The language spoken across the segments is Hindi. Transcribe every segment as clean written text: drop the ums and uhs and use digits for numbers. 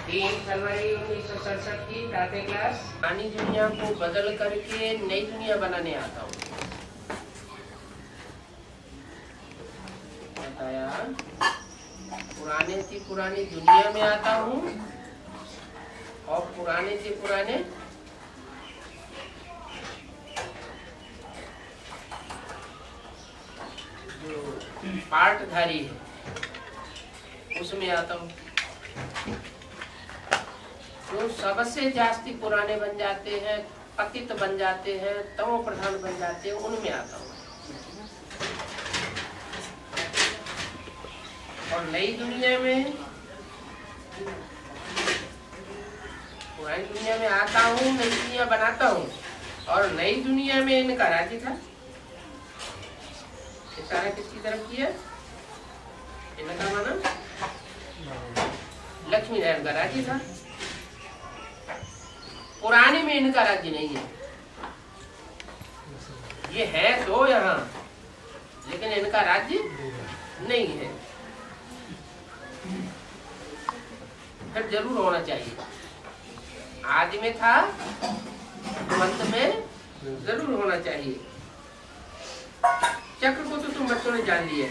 3 फरवरी 1967 की टाटे क्लास। पुरानी दुनिया को बदल करके नई दुनिया बनाने आता हूँ। बताया पुराने से पुरानी दुनिया में आता हूँ और पुराने से पुराने जो पार्टधारी है उसमें आता हूँ। जो सबसे जास्ती पुराने बन जाते हैं, पतित बन जाते हैं, तमो प्रधान बन जाते हैं, उनमें आता हूँ। और नई दुनिया में, पुरानी दुनिया में आता हूँ, नई दुनिया बनाता हूँ। और नई दुनिया में इनका राज्य था। इशारा किसकी तरफ किया? इनका माना लक्ष्मी नारायण का राज्य था। पुराने में इनका राज्य नहीं है। ये है तो यहाँ, लेकिन इनका राज्य नहीं है। फिर जरूर होना चाहिए। आदि में था तो अंत में जरूर होना चाहिए। चक्र को तो तुम बच्चों ने जान लिया।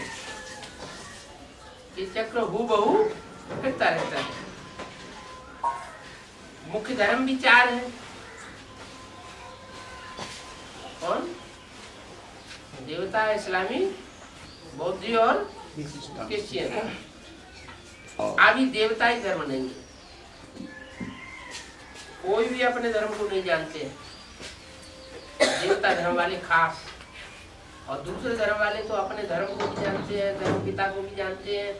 ये चक्र हूबहू फिरता रहता है। मुख्य धर्म भी 4 है। कौन? देवता, इस्लामी, बौद्ध और क्रिश्चियन। अभी देवता ही धर्म नहीं है। कोई भी अपने धर्म को नहीं जानते हैं। देवता धर्म वाले खास, और दूसरे धर्म वाले तो अपने धर्म को भी जानते हैं, धर्म पिता को भी जानते हैं,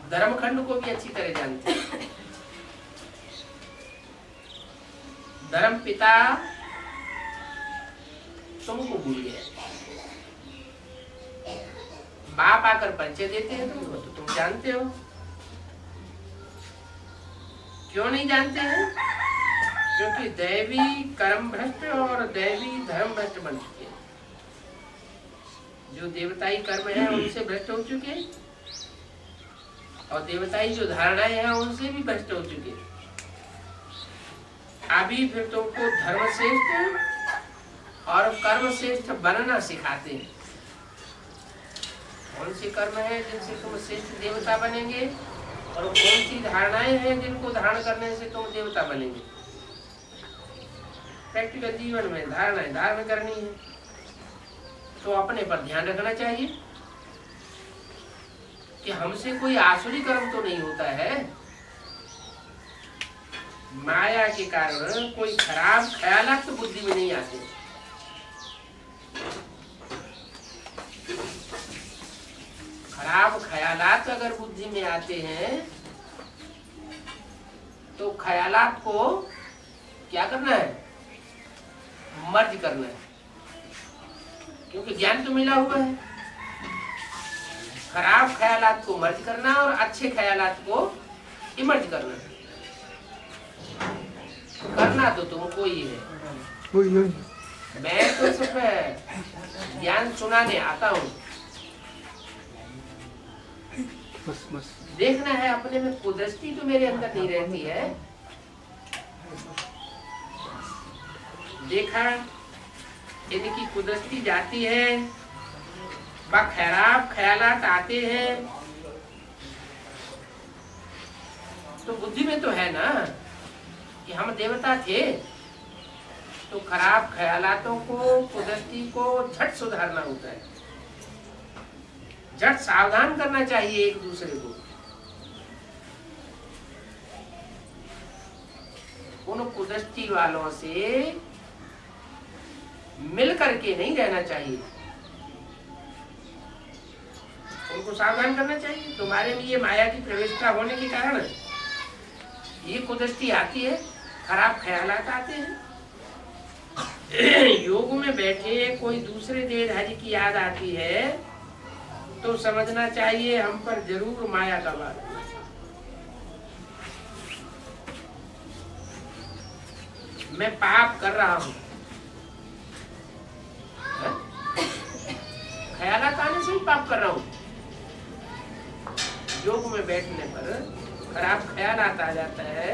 धर्मखंड को भी अच्छी तरह जानते हैं। धर्म पिता तुमको भूल गया। बाप आकर परिचय देते हैं तुमको तो तुम जानते हो। क्यों नहीं जानते हैं? क्योंकि दैवी कर्म भ्रष्ट और दैवी धर्म भ्रष्ट बन चुके हैं। जो देवताई कर्म है उनसे भ्रष्ट हो चुके, और देवताई जो धारणाएं हैं उनसे भी भ्रष्ट हो चुके। अभी फिर तुमको धर्म श्रेष्ठ और कर्म श्रेष्ठ बनना सिखाते हैं। कौन सी कर्म है जिनसे तुम श्रेष्ठ देवता बनेंगे, और कौन सी धारणाएं हैं जिनको धारण करने से तुम देवता बनेंगे। प्रैक्टिकल जीवन में धारणाएं धारण करनी है तो अपने पर ध्यान रखना चाहिए कि हमसे कोई आसुरी कर्म तो नहीं होता है। माया के कारण कोई खराब ख्यालात तो बुद्धि में नहीं आते। खराब ख्यालात अगर बुद्धि में आते हैं तो ख्यालात को क्या करना है? मर्ज करना है। क्योंकि ज्ञान तो मिला हुआ है। खराब ख्यालात को मर्ज करना और अच्छे ख्यालात को इमर्ज करना। करना तो तुमको ही है। मैं तो सिर्फ ज्ञान सुनाने आता हूँ। देखना है अपने में कुदृष्टि तो मेरे अंदर नहीं रहती है। देखा इनकी कुदृष्टि जाती है, खराब ख्यालात आते हैं, तो बुद्धि में तो है ना कि हम देवता थे। तो खराब ख्यालातों को, कुदृष्टि को झट सुधारना होता है। झट सावधान करना चाहिए एक दूसरे को। उन कुदृष्टि वालों से मिल करके नहीं रहना चाहिए। उनको सावधान करना चाहिए। तुम्हारे लिए माया की प्रवेशता होने के कारण ये कुदृष्टि आती है, खराब ख्यालात आते हैं। योग में बैठे कोई दूसरे देहधारी की याद आती है तो समझना चाहिए हम पर जरूर माया का वार। मैं पाप कर रहा हूं। ख्यालात आने से ही पाप कर रहा हूं। योग में बैठने पर खराब ख्याल आ जाता है,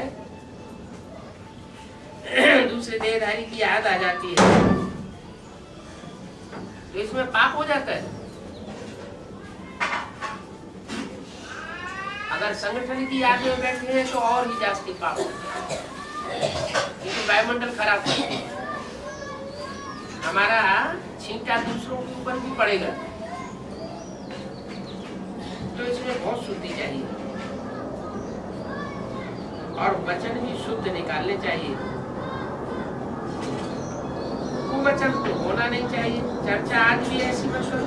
दूसरे देहधारी की याद आ जाती है, तो इसमें पाप हो जाता है। अगर संगठन की याद में बैठे हैं तो और ही जास्ती पाप होता है, क्योंकि वायुमंडल खराब है, हमारा छींटा दूसरों के ऊपर भी पड़ेगा। तो इसमें बहुत शुद्धि चाहिए और वचन भी शुद्ध निकालने चाहिए। कुवचन तो होना नहीं चाहिए। चर्चा आज भी ऐसी मत करो,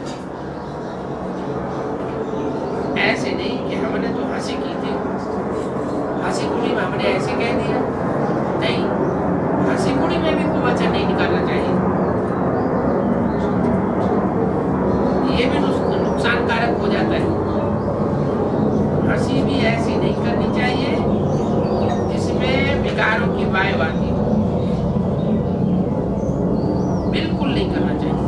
ऐसे नहीं कि हमने तो हंसी की थी, हंसी कुड़ी में हमने ऐसे कह दिया, नहीं, हंसी कुड़ी में भी कुवचन नहीं निकालना चाहिए। ये भी नुकसानकारक हो जाता है। हंसी भी ऐसी नहीं करनी चाहिए जिसमें विकारों की वायु आती हो, बिल्कुल नहीं करना चाहिए।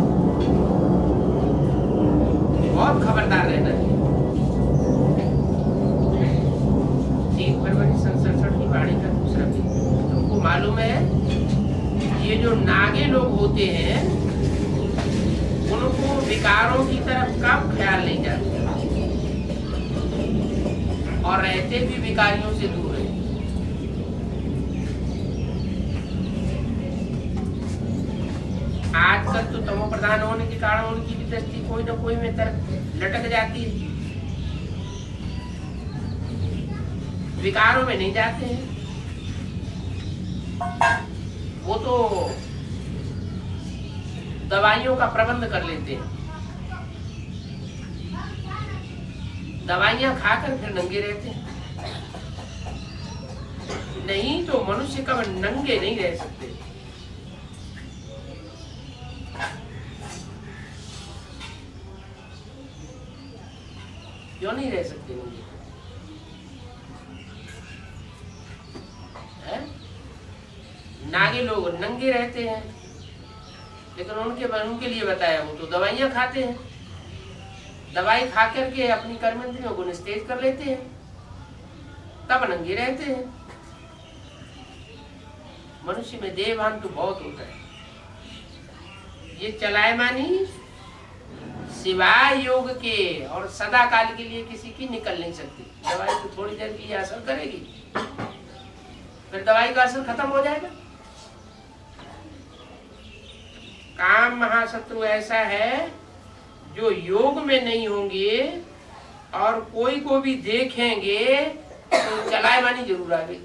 बहुत खबरदार रहना है। 3 फरवरी 67 की वाणी का दूसरा भी तुमको मालूम है, ये जो नागे लोग होते हैं उनको विकारों की तरफ कम ख्याल नहीं जाता और रहते भी विकारियों से दूर है। आजकल तो तमो प्रधान होने के कारण उनकी भी दृष्टि कोई न कोई में तरफ लटक जाती है, विकारों में नहीं जाते हैं। वो तो दवाइयों का प्रबंध कर लेते हैं, दवाइयां खाकर फिर नंगे रहते हैं। नहीं तो मनुष्य कब नंगे नहीं रह सकते। क्यों नहीं रह सकते नंगे? नागे लोग नंगे रहते हैं, लेकिन उनके लिए बताया, वो तो दवाइयां खाते हैं, दवाई खा करके अपनी कर्मेंद्रियों को निस्तेज कर लेते हैं, तब नंगे रहते हैं। मनुष्य में देहभान तो बहुत होता है। ये चलायमानी सिवाय योग के और सदा काल के लिए किसी की निकल नहीं सकती। दवाई तो थोड़ी देर के लिए असर करेगी, फिर दवाई का असर खत्म हो जाएगा। काम महाशत्रु ऐसा है जो योग में नहीं होंगे और कोई को भी देखेंगे तो चलायमानी जरूर आ गई।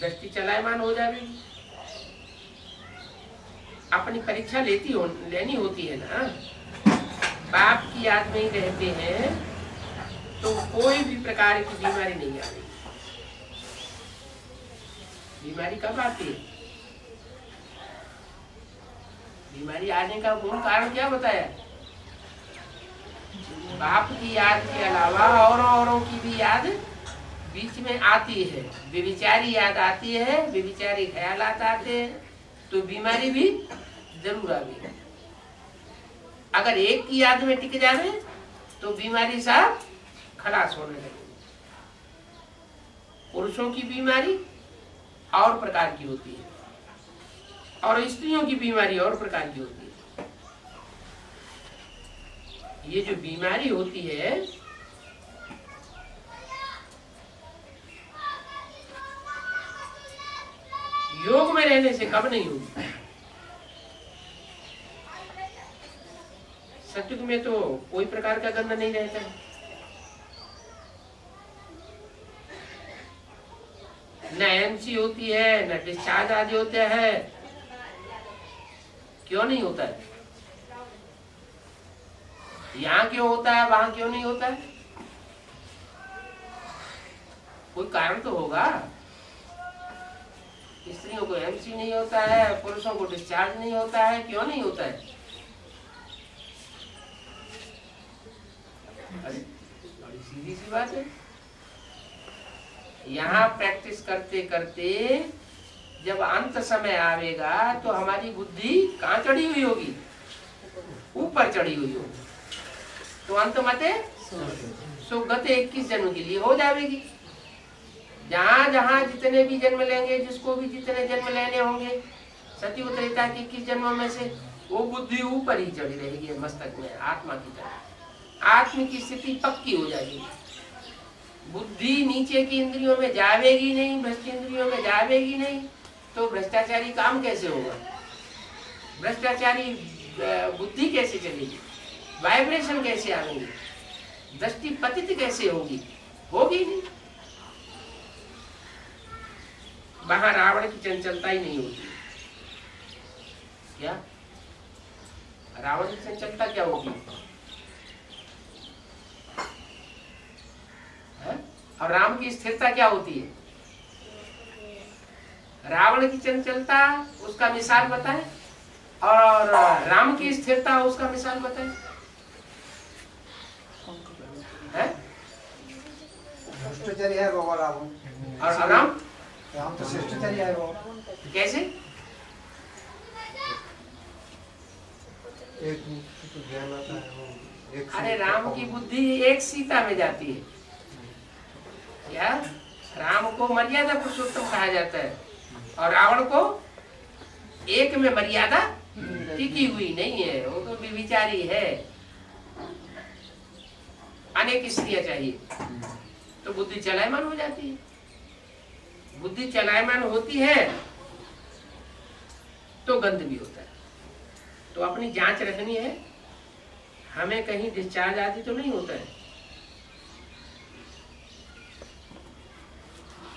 दृष्टि चलायमान हो जाएगी। अपनी परीक्षा लेनी होती है ना। बाप की याद में ही रहते हैं तो कोई भी प्रकार की बीमारी नहीं आ रही। बीमारी कब आती है? बीमारी आने का मूल कारण क्या बताया? बाप की याद के अलावा औरों की भी याद बीच में आती है। व्यभिचारी याद आती है, व्यभिचारी ख्यालात आते हैं, तो बीमारी भी जरूर आ गई। अगर एक की याद में टिक जावे तो बीमारी सब खलास होने लगे। पुरुषों की बीमारी और प्रकार की होती है और स्त्रियों की बीमारी और प्रकार की होती है। ये जो बीमारी होती है योग में रहने से कब नहीं होगी। सत्युग में तो कोई प्रकार का गंध नहीं रहता है। न एमसी होती है, न डिस्चार्ज आदि होता है। क्यों नहीं होता है? यहाँ क्यों होता है, वहां क्यों नहीं होता है? कोई कारण तो होगा। स्त्रियों को एमसी नहीं होता है, पुरुषों को डिस्चार्ज नहीं होता है, क्यों नहीं होता है? अरे बड़ी सीधी सी बात है। यहाँ प्रैक्टिस करते करते जब अंत समय आवेगा तो हमारी बुद्धि कहाँ चढ़ी हुई होगी? ऊपर चढ़ी हुई होगी। तो स्वांत मते सुगते 21 जन्म के लिए हो जाएगी। जहां जहां जितने भी जन्म लेंगे, जिसको भी जितने जन्म लेने होंगे सतयुग त्रेता के 21 जन्मों में से, वो बुद्धि ऊपर ही चढ़ी रहेगी मस्तक में आत्मा की तरह। आत्म की स्थिति पक्की हो जाएगी। बुद्धि नीचे की इंद्रियों में जावेगी नहीं, भ्रष्ट इंद्रियों में जावेगी नहीं, तो भ्रष्टाचारी काम कैसे होगा? भ्रष्टाचारी बुद्धि कैसे चलेगी? वाइब्रेशन कैसे आएंगे? दृष्टि पतित कैसे होगी? होगी नहीं। वहां रावण की चंचलता ही नहीं होती। क्या रावण की चंचलता क्या होगी? है? और राम की स्थिरता क्या होती है? रावण की चंचलता उसका मिसाल बताए और राम की स्थिरता उसका मिसाल बताए। शिष्टाचारी है बाबा रावण, और राम राम तो शिष्टाचारी है बाबा। कैसे? एक तो ज्ञान आता है, अरे राम की बुद्धि एक सीता में जाती है। क्या राम को मर्यादा पुरुषोत्तम कहा जाता है और रावण को एक में मर्यादा टिकी हुई नहीं है, वो तो विचारी है। अनेक स्त्रियां चाहिए तो बुद्धि चलायमान हो जाती है। बुद्धि चलायमान होती है तो गंध भी होता है। तो अपनी जांच रखनी है, हमें कहीं डिस्चार्ज आदि तो नहीं होता है,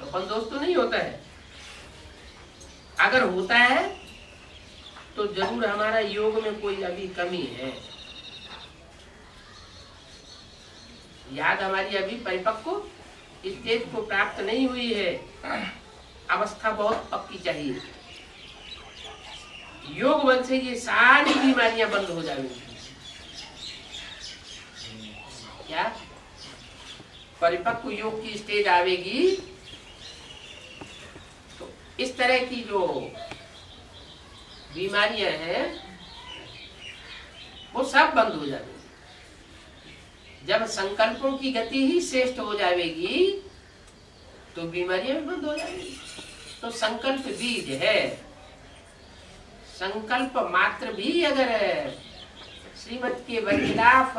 अपन दोस्त तो नहीं होता है। अगर होता है तो जरूर हमारा योग में कोई अभी कमी है। याद हमारी अभी परिपक्व स्टेज को प्राप्त नहीं हुई है। अवस्था बहुत पक्की चाहिए। योग बल से ये सारी बीमारियां बंद हो जाएंगी। क्या परिपक्व योग की स्टेज आवेगी तो इस तरह की जो बीमारियां हैं वो सब बंद हो जाएंगी। जब संकल्पों की गति ही श्रेष्ठ हो जाएगी तो बीमारियां भी बंद हो जाएंगी। तो संकल्प बीज है। संकल्प मात्र भी अगर श्रीमत के बरखिलाफ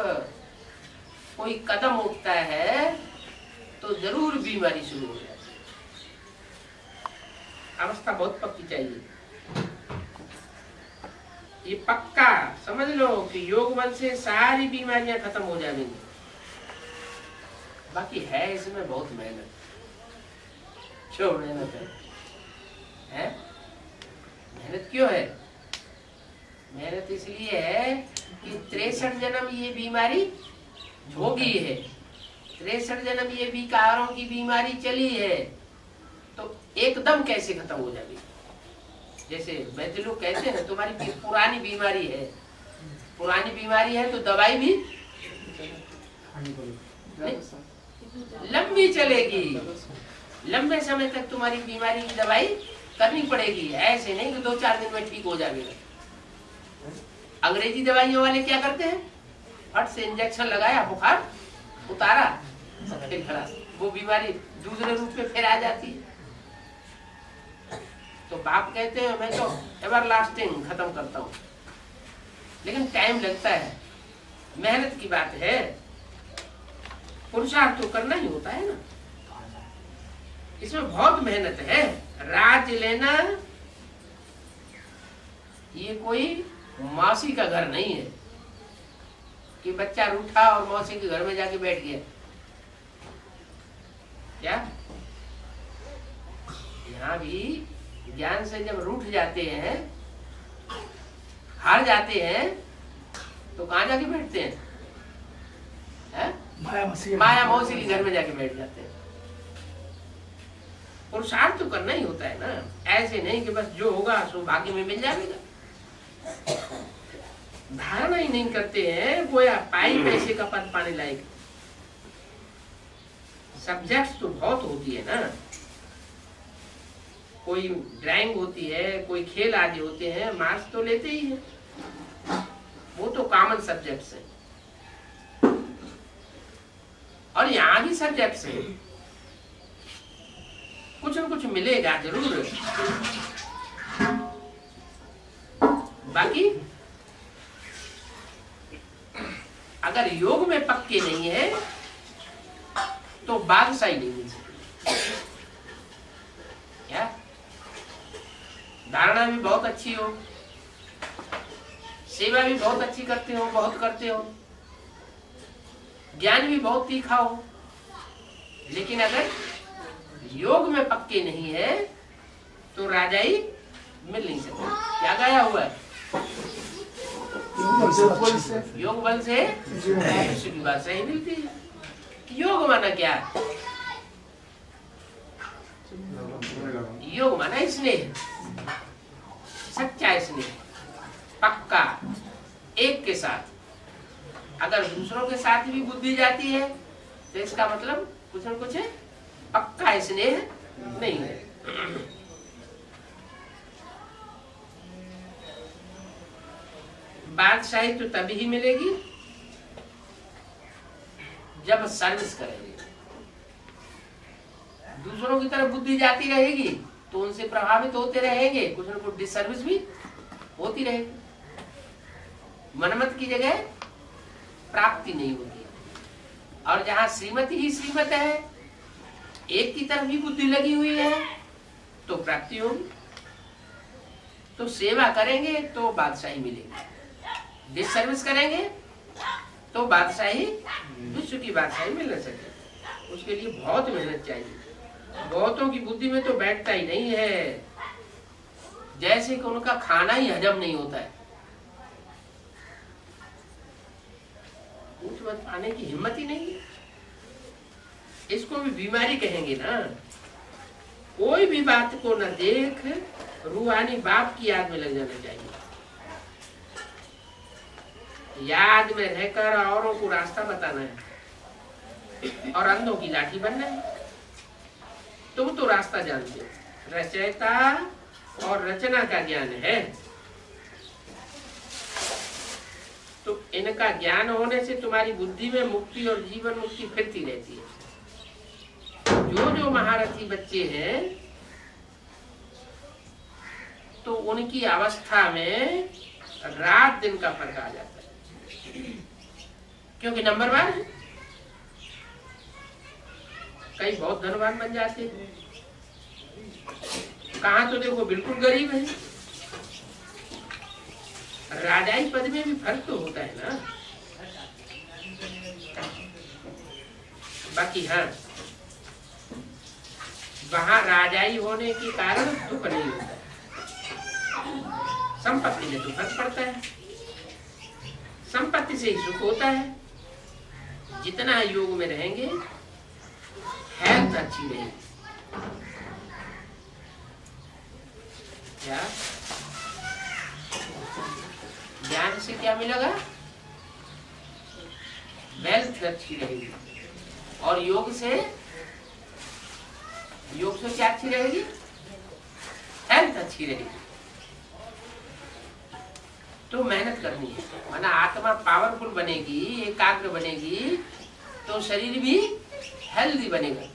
कोई कदम उठता है तो जरूर बीमारी शुरू हो जाती है। अवस्था बहुत पक्की चाहिए। ये पक्का समझ लो कि योग बल से सारी बीमारियां खत्म हो जाएंगी। बाकी है इसमें बहुत मेहनत। क्यों मेहनत है? मेहनत क्यों है? मेहनत इसलिए है कि 63 जन्म ये बीमारी भोगी है। 63 जन्म ये विकारों की बीमारी चली है तो एकदम कैसे खत्म हो जाएगी? जैसे वैद्य लोग कहते हैं तुम्हारी पुरानी बीमारी है, पुरानी बीमारी है तो दवाई भी लंबी चलेगी। लंबे समय तक तुम्हारी बीमारी की दवाई करनी पड़ेगी। ऐसे नहीं कि 2-4 दिन में ठीक हो जाएगा। अंग्रेजी दवाइयों वाले क्या करते हैं? फट से इंजेक्शन लगाया, बुखार उतारा, फिर खलास, वो बीमारी दूसरे रूप में फिर आ जाती है। तो बाप कहते हैं मैं तो एवरलास्टिंग खत्म करता हूँ, लेकिन टाइम लगता है। मेहनत की बात है। पुरुषार्थ तो करना ही होता है ना। इसमें बहुत मेहनत है। राज लेना ये कोई मौसी का घर नहीं है कि बच्चा रूठा और मौसी के घर में जाके बैठ गया। क्या यहाँ भी ज्ञान से जब रूठ जाते हैं, हार जाते हैं, तो कहाँ जाके बैठते हैं? माया मौसी के घर में जाके बैठ जाते हैं। पुरुषार्थ तो करना ही होता है ना। ऐसे नहीं कि बस जो होगा सो भाग्य में मिल जाएगा। धारणा ही नहीं करते हैं, गोया पाई पैसे का पद पाने लायक। सब्जेक्ट्स तो बहुत होती है ना। कोई ड्राइंग होती है, कोई खेल आदि होते हैं, मार्क्स तो लेते ही है। वो तो कॉमन सब्जेक्ट्स है। सब्जेक्ट्स हैं, कुछ न कुछ मिलेगा जरूर। बाकी अगर योग में पक्के नहीं है तो बादशाही नहीं मिल सकती। क्या धारणा भी बहुत अच्छी हो, सेवा भी बहुत अच्छी करते हो, बहुत करते हो, ज्ञान भी बहुत तीखा हो, लेकिन अगर योग में पक्के नहीं है तो राजाई मिल नहीं सकती। क्या गाया हुआ है? योग बल से विश्व की बात सही मिलती है। योग माना क्या? योग माना स्नेह, सच्चा स्नेह, पक्का, एक के साथ। अगर दूसरों के साथ भी बुद्धि जाती है तो इसका मतलब कुछ न कुछ पक्का स्नेह नहीं है। बादशाही तो तभी ही मिलेगी जब सर्विस करेंगे। दूसरों की तरफ बुद्धि जाती रहेगी तो उनसे प्रभावित होते रहेंगे, कुछ न कुछ डिसर्विस भी होती रहेगी। मनमत की जगह प्राप्ति नहीं होती। और जहां श्रीमती ही श्रीमत है, एक की तरफ ही बुद्धि लगी हुई है, तो प्राप्ति होगी। तो सेवा करेंगे तो बादशाही मिलेगी, डिसर्विस करेंगे तो बादशाही, विश्व की बादशाही मिल न सके। उसके लिए बहुत मेहनत चाहिए। बहुतों की बुद्धि में तो बैठता ही नहीं है, जैसे कि उनका खाना ही हजम नहीं होता है। ऊंच मत पाने की हिम्मत ही नहीं है। इसको भी बीमारी कहेंगे ना। कोई भी बात को न देख रूहानी बाप की याद में लग जाना चाहिए। याद में रहकर औरों को रास्ता बताना है और अंधों की लाठी बनना है। तुम तो रास्ता जानते हो, रचयिता और रचना का ज्ञान है। तो इनका ज्ञान होने से तुम्हारी बुद्धि में मुक्ति और जीवन मुक्ति फिरती रहती है। जो जो महारथी बच्चे हैं तो उनकी अवस्था में रात दिन का फर्क आ जाता है, क्योंकि नंबरवार है। कई बहुत धनवान बन जाते हैं, कहां तो देखो बिल्कुल गरीब है। राजाई पद में भी फर्क तो होता है ना। बाकी हाँ, वहां राजाई होने के कारण दुख नहीं होता है, संपत्ति में तो फर्क पड़ता है। संपत्ति से ही सुख होता है। जितना योग में रहेंगे हेल्थ अच्छी रहेगी। क्या ज्ञान से क्या मिलेगा? वेल्थ अच्छी रहेगी। और योग से क्या अच्छी रहेगी? हेल्थ अच्छी रहेगी। तो मेहनत करनी है, माना आत्मा पावरफुल बनेगी, एकाग्र बनेगी, तो शरीर भी हेल्दी बनेगा।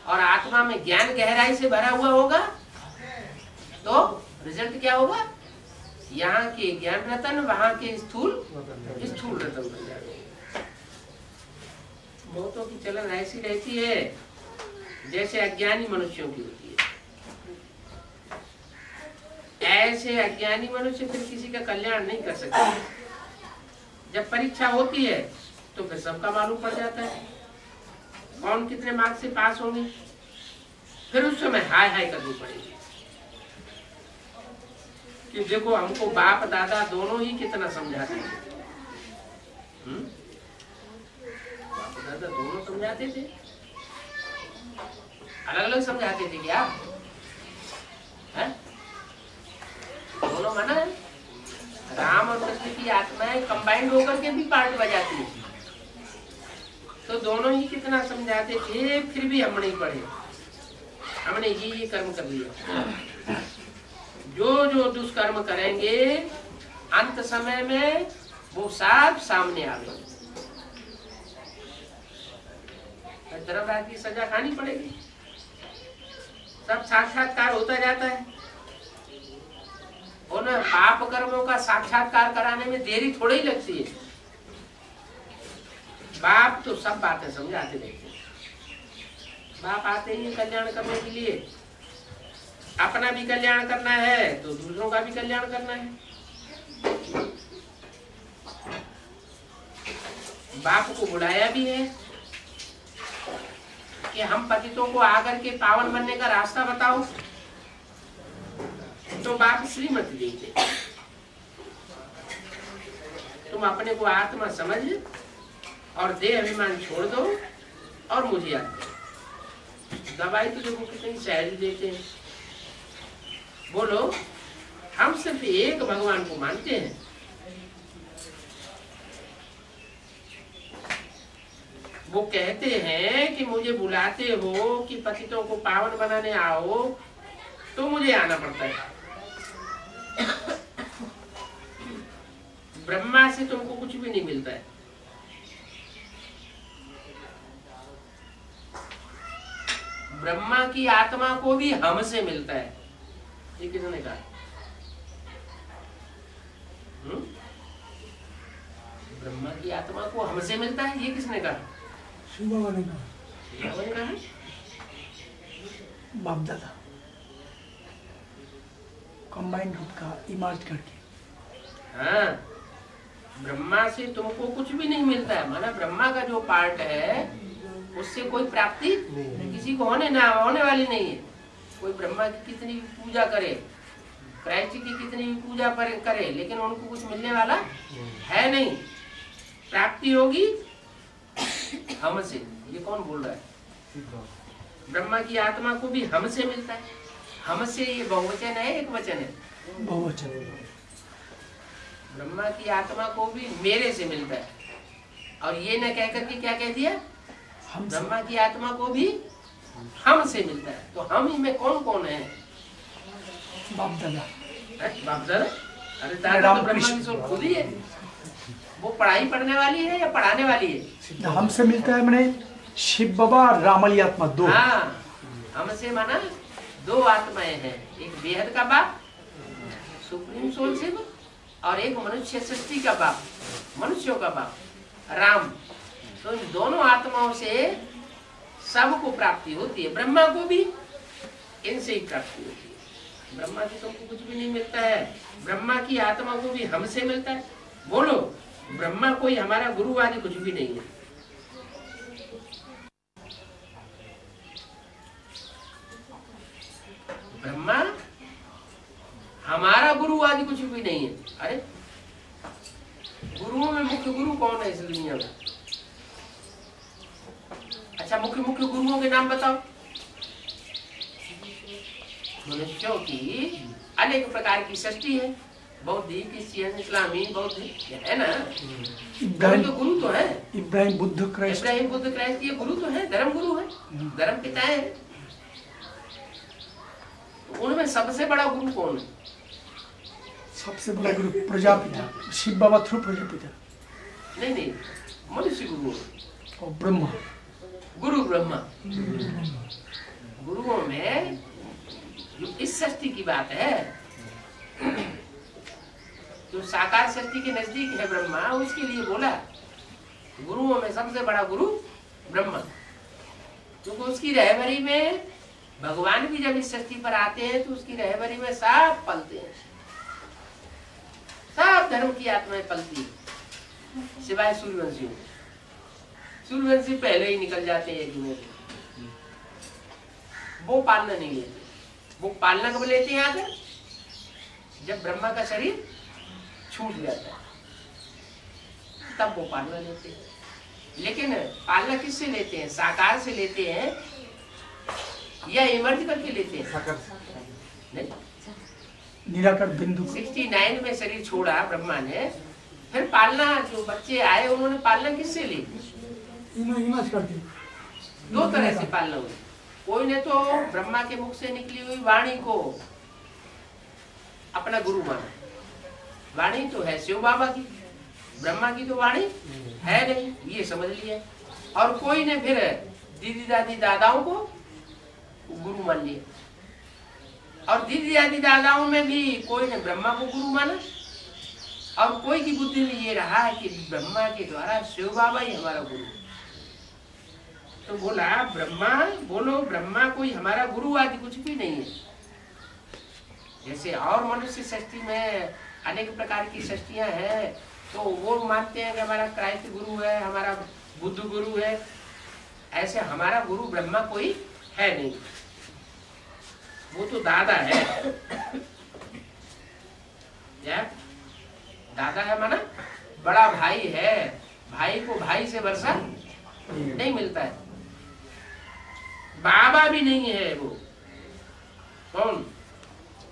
और आत्मा में ज्ञान गहराई से भरा हुआ होगा तो रिजल्ट क्या होगा? यहाँ के ज्ञान रतन, वहां के स्थूल रतन बन जाएंगे। बहुतों की चलन ऐसी रहती है जैसे अज्ञानी मनुष्यों की होती है। ऐसे अज्ञानी मनुष्य फिर किसी का कल्याण नहीं कर सकते। जब परीक्षा होती है तो फिर सबका मालूम पड़ जाता है कौन कितने मार्क्स से पास होंगे। फिर उस समय हाय हाय करनी पड़ेगी कि देखो हमको बाप दादा दोनों ही कितना समझाते थे। बाप दादा दोनों समझाते थे, अलग अलग समझाते थे क्या? है? दोनों माना है। राम और कृष्ण की आत्माएं कंबाइंड होकर के भी पार्ट बजाती है। तो दोनों ही कितना समझाते थे, फिर भी हम नहीं पढ़े। हमने ये कर्म कर लिया। जो जो दुष्कर्म करेंगे अंत समय में वो सब सामने आवे। धर्मराज की सजा खानी पड़ेगी। सब साक्षात्कार होता जाता है। उन पाप कर्मों का साक्षात्कार कराने में देरी थोड़ी ही लगती है। बाप तो सब बातें समझाते रहते हैं। बाप आते ही कल्याण करने के लिए। अपना भी कल्याण करना है तो दूसरों का भी कल्याण करना है। बाप को बुलाया भी है कि हम पतितों को आकर के पावन बनने का रास्ता बताओ, तो बाप श्रीमती देते, तुम अपने को आत्मा समझ और देह अभिमान छोड़ दो और मुझे याद करो। दवाई तो देखो कितनी सहज देते हैं। बोलो, हम सिर्फ एक भगवान को मानते हैं। वो कहते हैं कि मुझे बुलाते हो कि पतितों को पावन बनाने आओ, तो मुझे आना पड़ता है। ब्रह्मा से तुमको कुछ भी नहीं मिलता है। ब्रह्मा की आत्मा को भी हमसे मिलता है। ये किसने कहा? ब्रह्मा की आत्मा को हमसे मिलता है, ये किसने कहा? शिव बाबा ने कहा। शिव बाबा ने कहा? बाप दादा कंबाइन रूप का इमर्ज करके। हाँ, ब्रह्मा से तुमको कुछ भी नहीं मिलता है। माना ब्रह्मा का जो पार्ट है उससे कोई प्राप्ति किसी को होने वाली नहीं है। कोई ब्रह्मा की कितनी भी पूजा करे, कृष्ण की कितनी भी पूजा करे, लेकिन उनको कुछ मिलने वाला है नहीं। प्राप्ति होगी हमसे। ये कौन बोल रहा है? ब्रह्मा की आत्मा को भी हमसे मिलता है। हमसे ये बहुवचन है, एक वचन है? बहुवचन। ब्रह्मा की आत्मा को भी मेरे से मिलता है। और ये न कह करके क्या कह दिया? ब्रह्मा की आत्मा को भी हमसे मिलता है। तो हम ही में कौन कौन है? बाप दादा। बाप दादा? अरे दादा तो ब्रह्मा की सोच खुद ही है। वो पढ़ाई पढ़ने वाली है या पढ़ाने वाली है? हमसे मिलता है मैंने शिव बाबा और रामली आत्मा दो। हाँ, हमसे माना दो आत्माएं हैं। एक बेहद का बाप सुप्रीम सोल शिव, और एक मनुष्य सृष्टि का बाप, मनुष्यों का बाप राम। तो इन दोनों आत्माओं से सबको प्राप्ति होती है। ब्रह्मा को भी इनसे ही प्राप्ति होती है। ब्रह्मा से तुमको कुछ भी नहीं मिलता है। ब्रह्मा की आत्मा को भी हमसे मिलता है। बोलो, ब्रह्मा कोई हमारा गुरु आदि कुछ भी नहीं है। ब्रह्मा हमारा गुरु आदि कुछ भी नहीं है। अरे गुरुओं में मुख्य गुरु कौन है इस दुनिया में? अच्छा, मुख्य गुरुओं के नाम बताओ। मनुष्यों की अनेक प्रकार की सृष्टि है। बौद्ध, क्रिश्चियन, इस्लामी, बौद्ध है ना। गुरु तो है। इब्राहिम बुद्ध क्राइस्ट, ये गुरु तो है, धर्म गुरु है, धर्म पिता है। उनमें सबसे बड़ा गुरु कौन है? सबसे बड़ा गुरु प्रजापिता, शिव बाबा थ्रू प्रजापिता। नहीं, मनुष्य गुरु और ब्रह्मा, गुरु ब्रह्मा। गुरुओं में जो इस सृष्टि की बात है, जो साकार सृष्टि के नजदीक है ब्रह्मा, उसके लिए बोला गुरुओं में सबसे बड़ा गुरु ब्रह्मा। क्योंकि उसकी रहबरी में भगवान भी जब इस सृष्टि पर आते हैं तो उसकी रहबरी में सब पलते हैं। सब धर्म की आत्माएं पलती है, सिवाय सूर्यवंशी। सूर्यवंशी पहले ही निकल जाते हैं यज्ञ में। वो पालना नहीं लेते। वो पालना कब लेते हैं आकर? जब ब्रह्मा का शरीर छूट जाता है, तब वो पालना लेते हैं। लेकिन पालना किससे लेते हैं? साकार से लेते हैं या इमर्ज करके लेते हैं? नहीं, निराकार बिंदु 69 में शरीर छोड़ा ब्रह्मा ने। फिर पालना, जो बच्चे आए उन्होंने पालना किससे ली? दो तरह से पालना हुई। कोई ने तो ब्रह्मा के मुख से निकली हुई वाणी को अपना गुरु माना। वाणी तो है शिव बाबा की, ब्रह्मा की तो वाणी है नहीं, ये समझ लिया। और कोई ने फिर दीदी दादी दादाओं को गुरु मान लिया। और दीदी दादी दादाओं में भी कोई ने ब्रह्मा को गुरु माना और कोई की बुद्धि में ये रहा है कि ब्रह्मा के द्वारा शिव बाबा ही हमारा गुरु। तो बोला ब्रह्मा, बोलो ब्रह्मा कोई हमारा गुरु आदि कुछ भी नहीं है। जैसे और मनुष्य सृष्टि में अनेक प्रकार की सृष्टियां हैं, तो वो मानते हैं कि हमारा क्राइस्ट गुरु है, हमारा बुद्ध गुरु है। ऐसे हमारा गुरु ब्रह्मा कोई है नहीं, वो तो दादा है। क्या दादा है माना बड़ा भाई है, भाई को भाई से वर्षा नहीं मिलता है। बाबा भी नहीं है वो। कौन?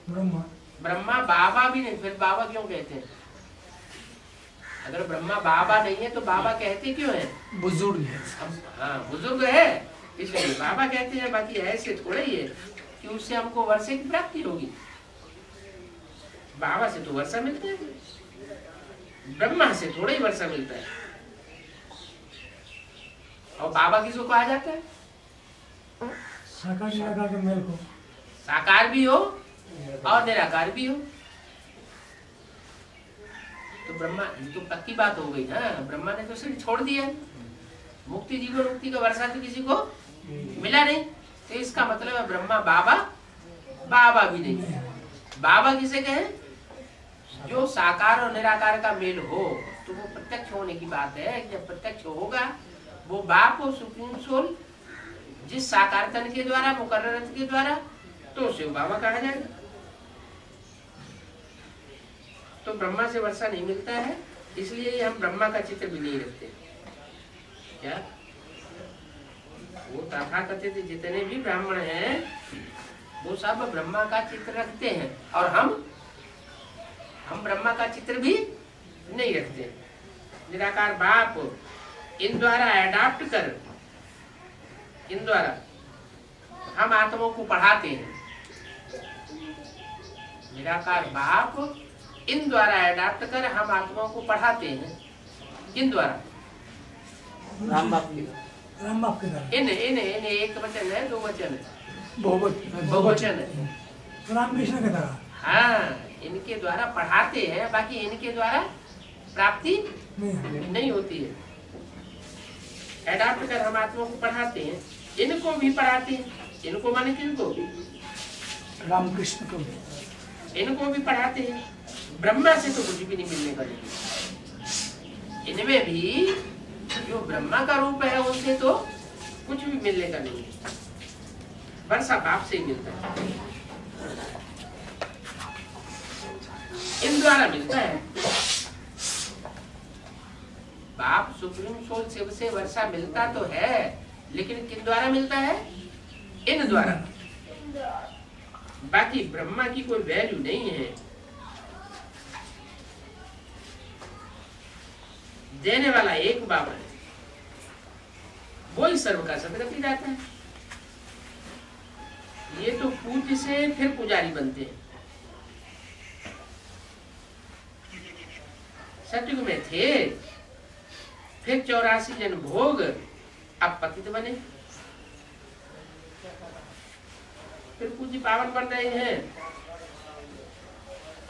ब्रह्मा। ब्रह्मा बाबा भी नहीं, फिर बाबा क्यों कहते हैं? अगर ब्रह्मा बाबा नहीं है तो बाबा कहते क्यों है? बुजुर्ग है। हाँ बुजुर्ग है इसलिए बाबा कहते हैं, बाकी ऐसे थोड़ा ही है कि उससे हमको वर्षे की प्राप्ति होगी। बाबा से तो वर्षा मिलती है, ब्रह्मा से थोड़ा ही वर्षा मिलता है। और बाबा किसको कहा जाता है? साकार निराकार के मेल को। साकार भी हो और निराकार भी हो। तो ब्रह्मा, ये तो पक्की बात हो गई ना, ब्रह्मा ने तो सिर्फ छोड़ दिया। मुक्ति जीवन मुक्ति का वर्षा तो किसी को मिला नहीं, तो इसका मतलब है ब्रह्मा बाबा बाबा भी नहीं। बाबा किसे कहे? जो साकार और निराकार का मेल हो, तो वो प्रत्यक्ष होने की बात है। जब प्रत्यक्ष होगा वो बाप और सुप्रीम सोल जिस साकार तन के द्वारा, मुकर्रर अर्थ के द्वारा, तो शिव बाबा कहा जाएगा। तो ब्रह्मा से वर्षा नहीं मिलता है, इसलिए हम ब्रह्मा का चित्र भी नहीं रखते। क्या वो तथाकथित जितने भी ब्राह्मण हैं वो सब ब्रह्मा का चित्र रखते हैं, और हम ब्रह्मा का चित्र भी नहीं रखते। निराकार बाप इन द्वारा अडॉप्ट कर, इन द्वारा हम आत्माओं को पढ़ाते हैं। निराकार बाप इन द्वारा अडॉप्ट कर हम आत्माओं को पढ़ाते हैं। किन द्वारा? राम बाप की। राम बाप के द्वारा। इन इन इन एक वचन है, दो वचन है, बहुवचन है। राम कृष्ण के द्वारा। हाँ, इनके द्वारा पढ़ाते हैं, बाकी इनके द्वारा प्राप्ति नहीं होती है। एडाप्ट कर हम आत्मा को पढ़ाते हैं, इनको भी पढ़ाते हैं। इनको माने किनको? रामकृष्ण को। इनको भी पढ़ाते हैं। ब्रह्मा से तो कुछ भी नहीं मिलने का नहीं। इनमें भी जो ब्रह्मा का रूप है उनसे तो कुछ भी मिलने का नहीं है, वर्षा बाप से ही मिलता है। इन द्वारा मिलता है। बाप सुप्रीम सोल शिव से वर्षा मिलता तो है, लेकिन किन द्वारा मिलता है? इन द्वारा। बाकी ब्रह्मा की कोई वैल्यू नहीं है। देने वाला एक बाबा है, वो ही सर्व का सदगति जाता है। ये तो पूज्य से फिर पुजारी बनते हैं। सतयुग में थे, फिर 84 जन भोग, अब पतित बने, फिर पूज्य पावन बन रहे हैं।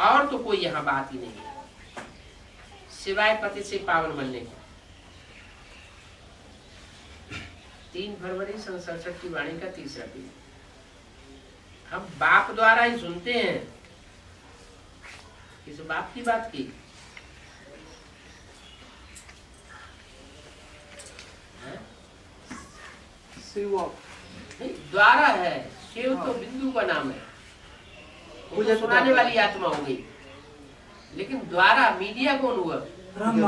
और तो कोई यहाँ बात ही नहीं है सिवाय पति से पावन बनने के। 3 फरवरी सन 67 की वाणी का तीसरा पीढ़ी। हम बाप द्वारा ही सुनते हैं। किस बाप की बात की? शिव द्वारा है। शिव तो बिंदु का नाम है, वो सुनाने वाली आत्मा हो गई। लेकिन द्वारा मीडिया कौन हुआ? हाँ,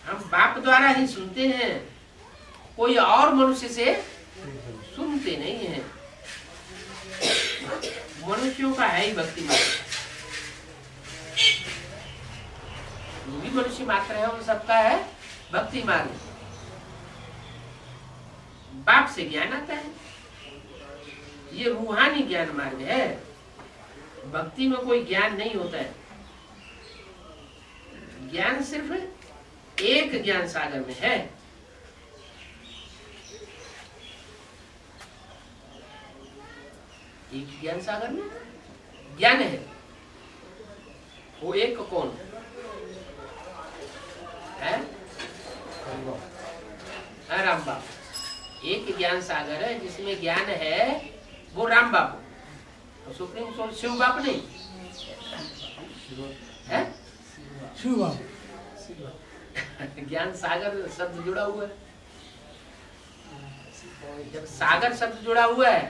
हम बाप द्वारा ही सुनते हैं, कोई और मनुष्य से सुनते नहीं है। मनुष्यों का है ही भक्ति मात्र, जो भी मनुष्य मात्र है उन सबका है भक्ति मार्ग। बाप से ज्ञान आता है, ये रूहानी ज्ञान मार्ग है। भक्ति में कोई ज्ञान नहीं होता है। ज्ञान सिर्फ एक ज्ञान सागर में है, एक ज्ञान सागर में ज्ञान है, वो एक कौन है? राम बापू। एक ज्ञान सागर है जिसमें ज्ञान है, वो राम बापू। सुप्रीम सोल शिव बापू नहीं है? शिव बाबू। ज्ञान सागर शब्द जुड़ा हुआ है। जब सागर शब्द जुड़ा हुआ है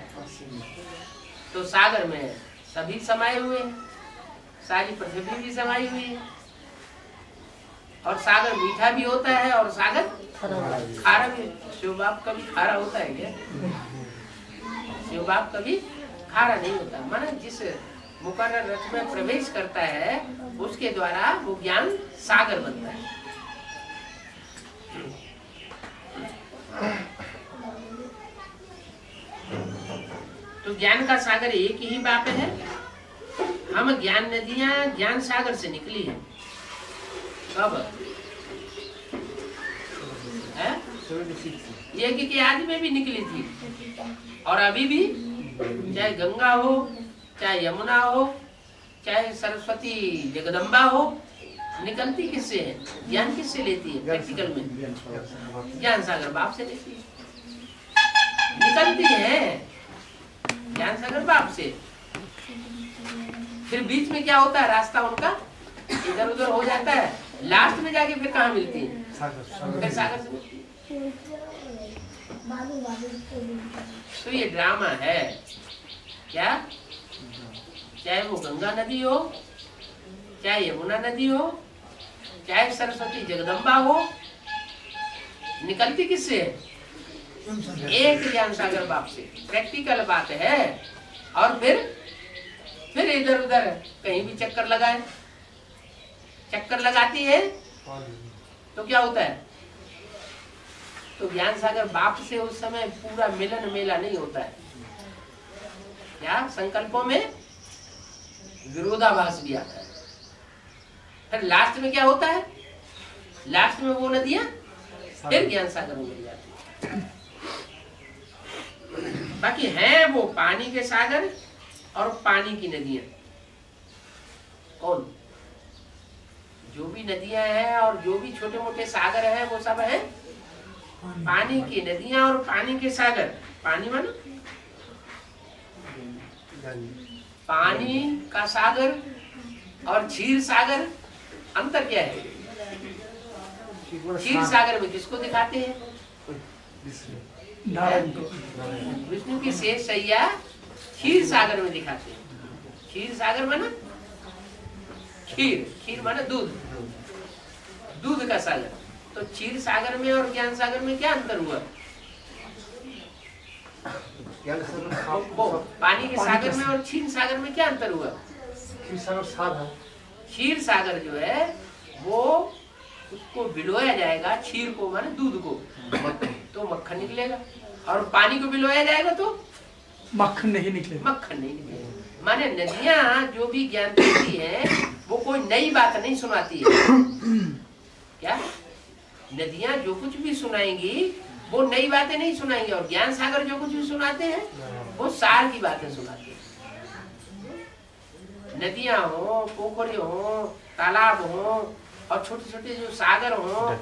तो सागर में सभी समाये हुए हैं, सारी पृथ्वी भी समाई हुई है। और सागर मीठा भी होता है और सागर खारा भी। शिव बाप कभी खारा होता है क्या? शिव बाप कभी खारा नहीं होता। माना जिस मुकर्रर रथ में प्रवेश करता है उसके द्वारा वो ज्ञान सागर बनता है। तो ज्ञान का सागर एक ही बाप है। हम ज्ञान नदियां ज्ञान सागर से निकली है। कब है? ये कि आज में भी निकली थी और अभी भी, चाहे गंगा हो, चाहे यमुना हो, चाहे सरस्वती जगदम्बा हो, निकलती किससे है? ज्ञान किससे लेती है? प्रैक्टिकल में ज्ञान सागर बाप से लेती है, निकलती है ज्ञान सागर बाप से। फिर बीच में क्या होता है? रास्ता उनका इधर उधर हो जाता है, लास्ट में जाके फिर कहाँ मिलती है? फिर सागर से मिलती है। तो ये ड्रामा है क्या? चाहे वो गंगा नदी हो, चाहे यमुना नदी हो, चाहे सरस्वती जगदम्बा हो, निकलती किससे? एक ज्ञान सागर बाप से। प्रैक्टिकल बात है। और फिर इधर उधर कहीं भी चक्कर लगाए, चक्कर लगाती है तो क्या होता है? तो ज्ञान सागर बाप से उस समय पूरा मिलन मेला नहीं होता है। क्या संकल्पों में विरोधाभास भी आता है। फिर लास्ट में क्या होता है? लास्ट में वो नदियां फिर ज्ञान सागर में मिल जाती है। बाकी है वो पानी के सागर और पानी की नदियां। कौन? जो भी नदियां हैं और जो भी छोटे मोटे सागर हैं वो सब है पानी की नदियां और पानी के सागर। पानी मानो पानी का सागर और क्षीर सागर, अंतर क्या है? क्षीर सागर में किसको दिखाते हैं? विष्णु की शेष सैया क्षीर सागर में दिखाते हैं। क्षीर सागर माना खीर, खीर माना दूध, दूध का सागर। तो क्षीर सागर में और ज्ञान सागर में क्या अंतर हुआ? पानी के सागर में और क्षीर सागर में क्या अंतर हुआ? क्षीर सागर जो है वो उसको भिगोया जाएगा, क्षीर को माने दूध को, तो मक्खन निकलेगा। और पानी को भिगोया जाएगा तो मक्खन नहीं निकलेगा। मक्खन नहीं निकलेगा। माने नदियां जो भी ज्ञान देती है वो कोई नई बात नहीं सुनाती है। क्या नदियां जो कुछ भी सुनाएंगी वो नई बातें नहीं सुनाएंगी, और ज्ञान सागर जो कुछ भी सुनाते हैं वो सार की बातें सुनाते हैं। नदियां हो, पोखरी हो, तालाब हो और छोटे छोटे जो सागर हो,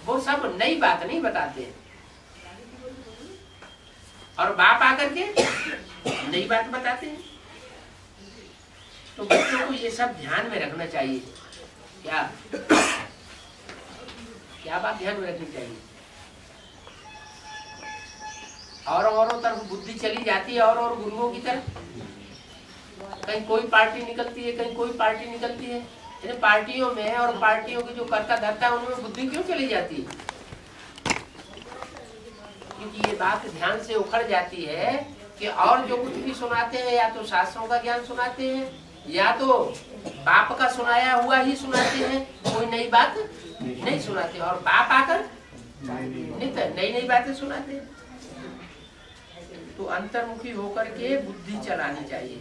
वो सब नई बात नहीं बताते हैं। और बाप आकर के नई बात बताते हैं। तो बच्चों को ये सब ध्यान में रखना चाहिए। क्या क्या बात ध्यान में रखनी चाहिए? औरों तरफ बुद्धि चली जाती है, और गुरुओं की तरफ। कहीं कोई पार्टी निकलती है, कहीं कोई पार्टी निकलती है। इन पार्टियों में और पार्टियों की जो कर्ता धर्ता है उनमें बुद्धि क्यों चली जाती है? क्योंकि ये बात ध्यान से उखड़ जाती है कि और जो कुछ भी सुनाते हैं या तो शास्त्रों का ज्ञान सुनाते हैं या तो बाप का सुनाया हुआ ही सुनाते हैं, कोई नई बात नहीं सुनाते। और बाप आकर नई नई बातें सुनाते हैं। तो अंतर्मुखी होकर के बुद्धि चलानी चाहिए,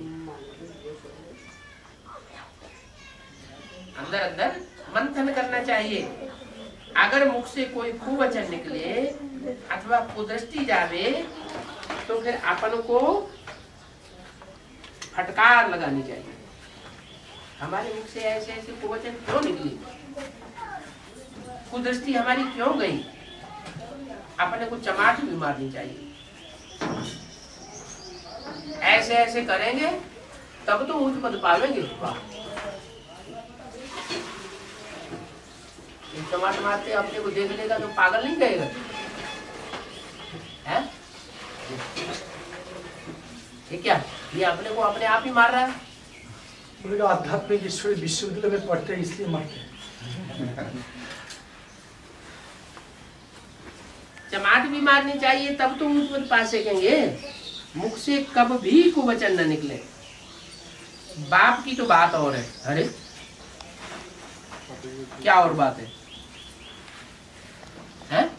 अंदर अंदर मंथन करना चाहिए। अगर मुख से कोई कुवचन निकले अथवा कुदृष्टि जावे तो फिर अपन को फटकार लगानी चाहिए। हमारे मुख से ऐसे ऐसे कुवचन क्यों निकली, कुदृष्टि हमारी क्यों गई, अपने को चमाट भी मारनी चाहिए। ऐसे ऐसे करेंगे तब तो उच्च पद पावेंगे। चमाट मारते अपने को देख लेगा तो पागल नहीं कहेगा है? ये क्या, ये अपने को अपने आप ही मार रहा है। बोलेगा आध्यात्मिक ईश्वरी विश्वविद्यालय में पढ़ते हैं इसलिए मारते हैं। चमाट भी मारनी चाहिए तब तो उच्च पद पा सकेंगे। मुख से कब भी कुवचन न निकले। बाप की तो बात और है। अरे क्या और बात है, हैं?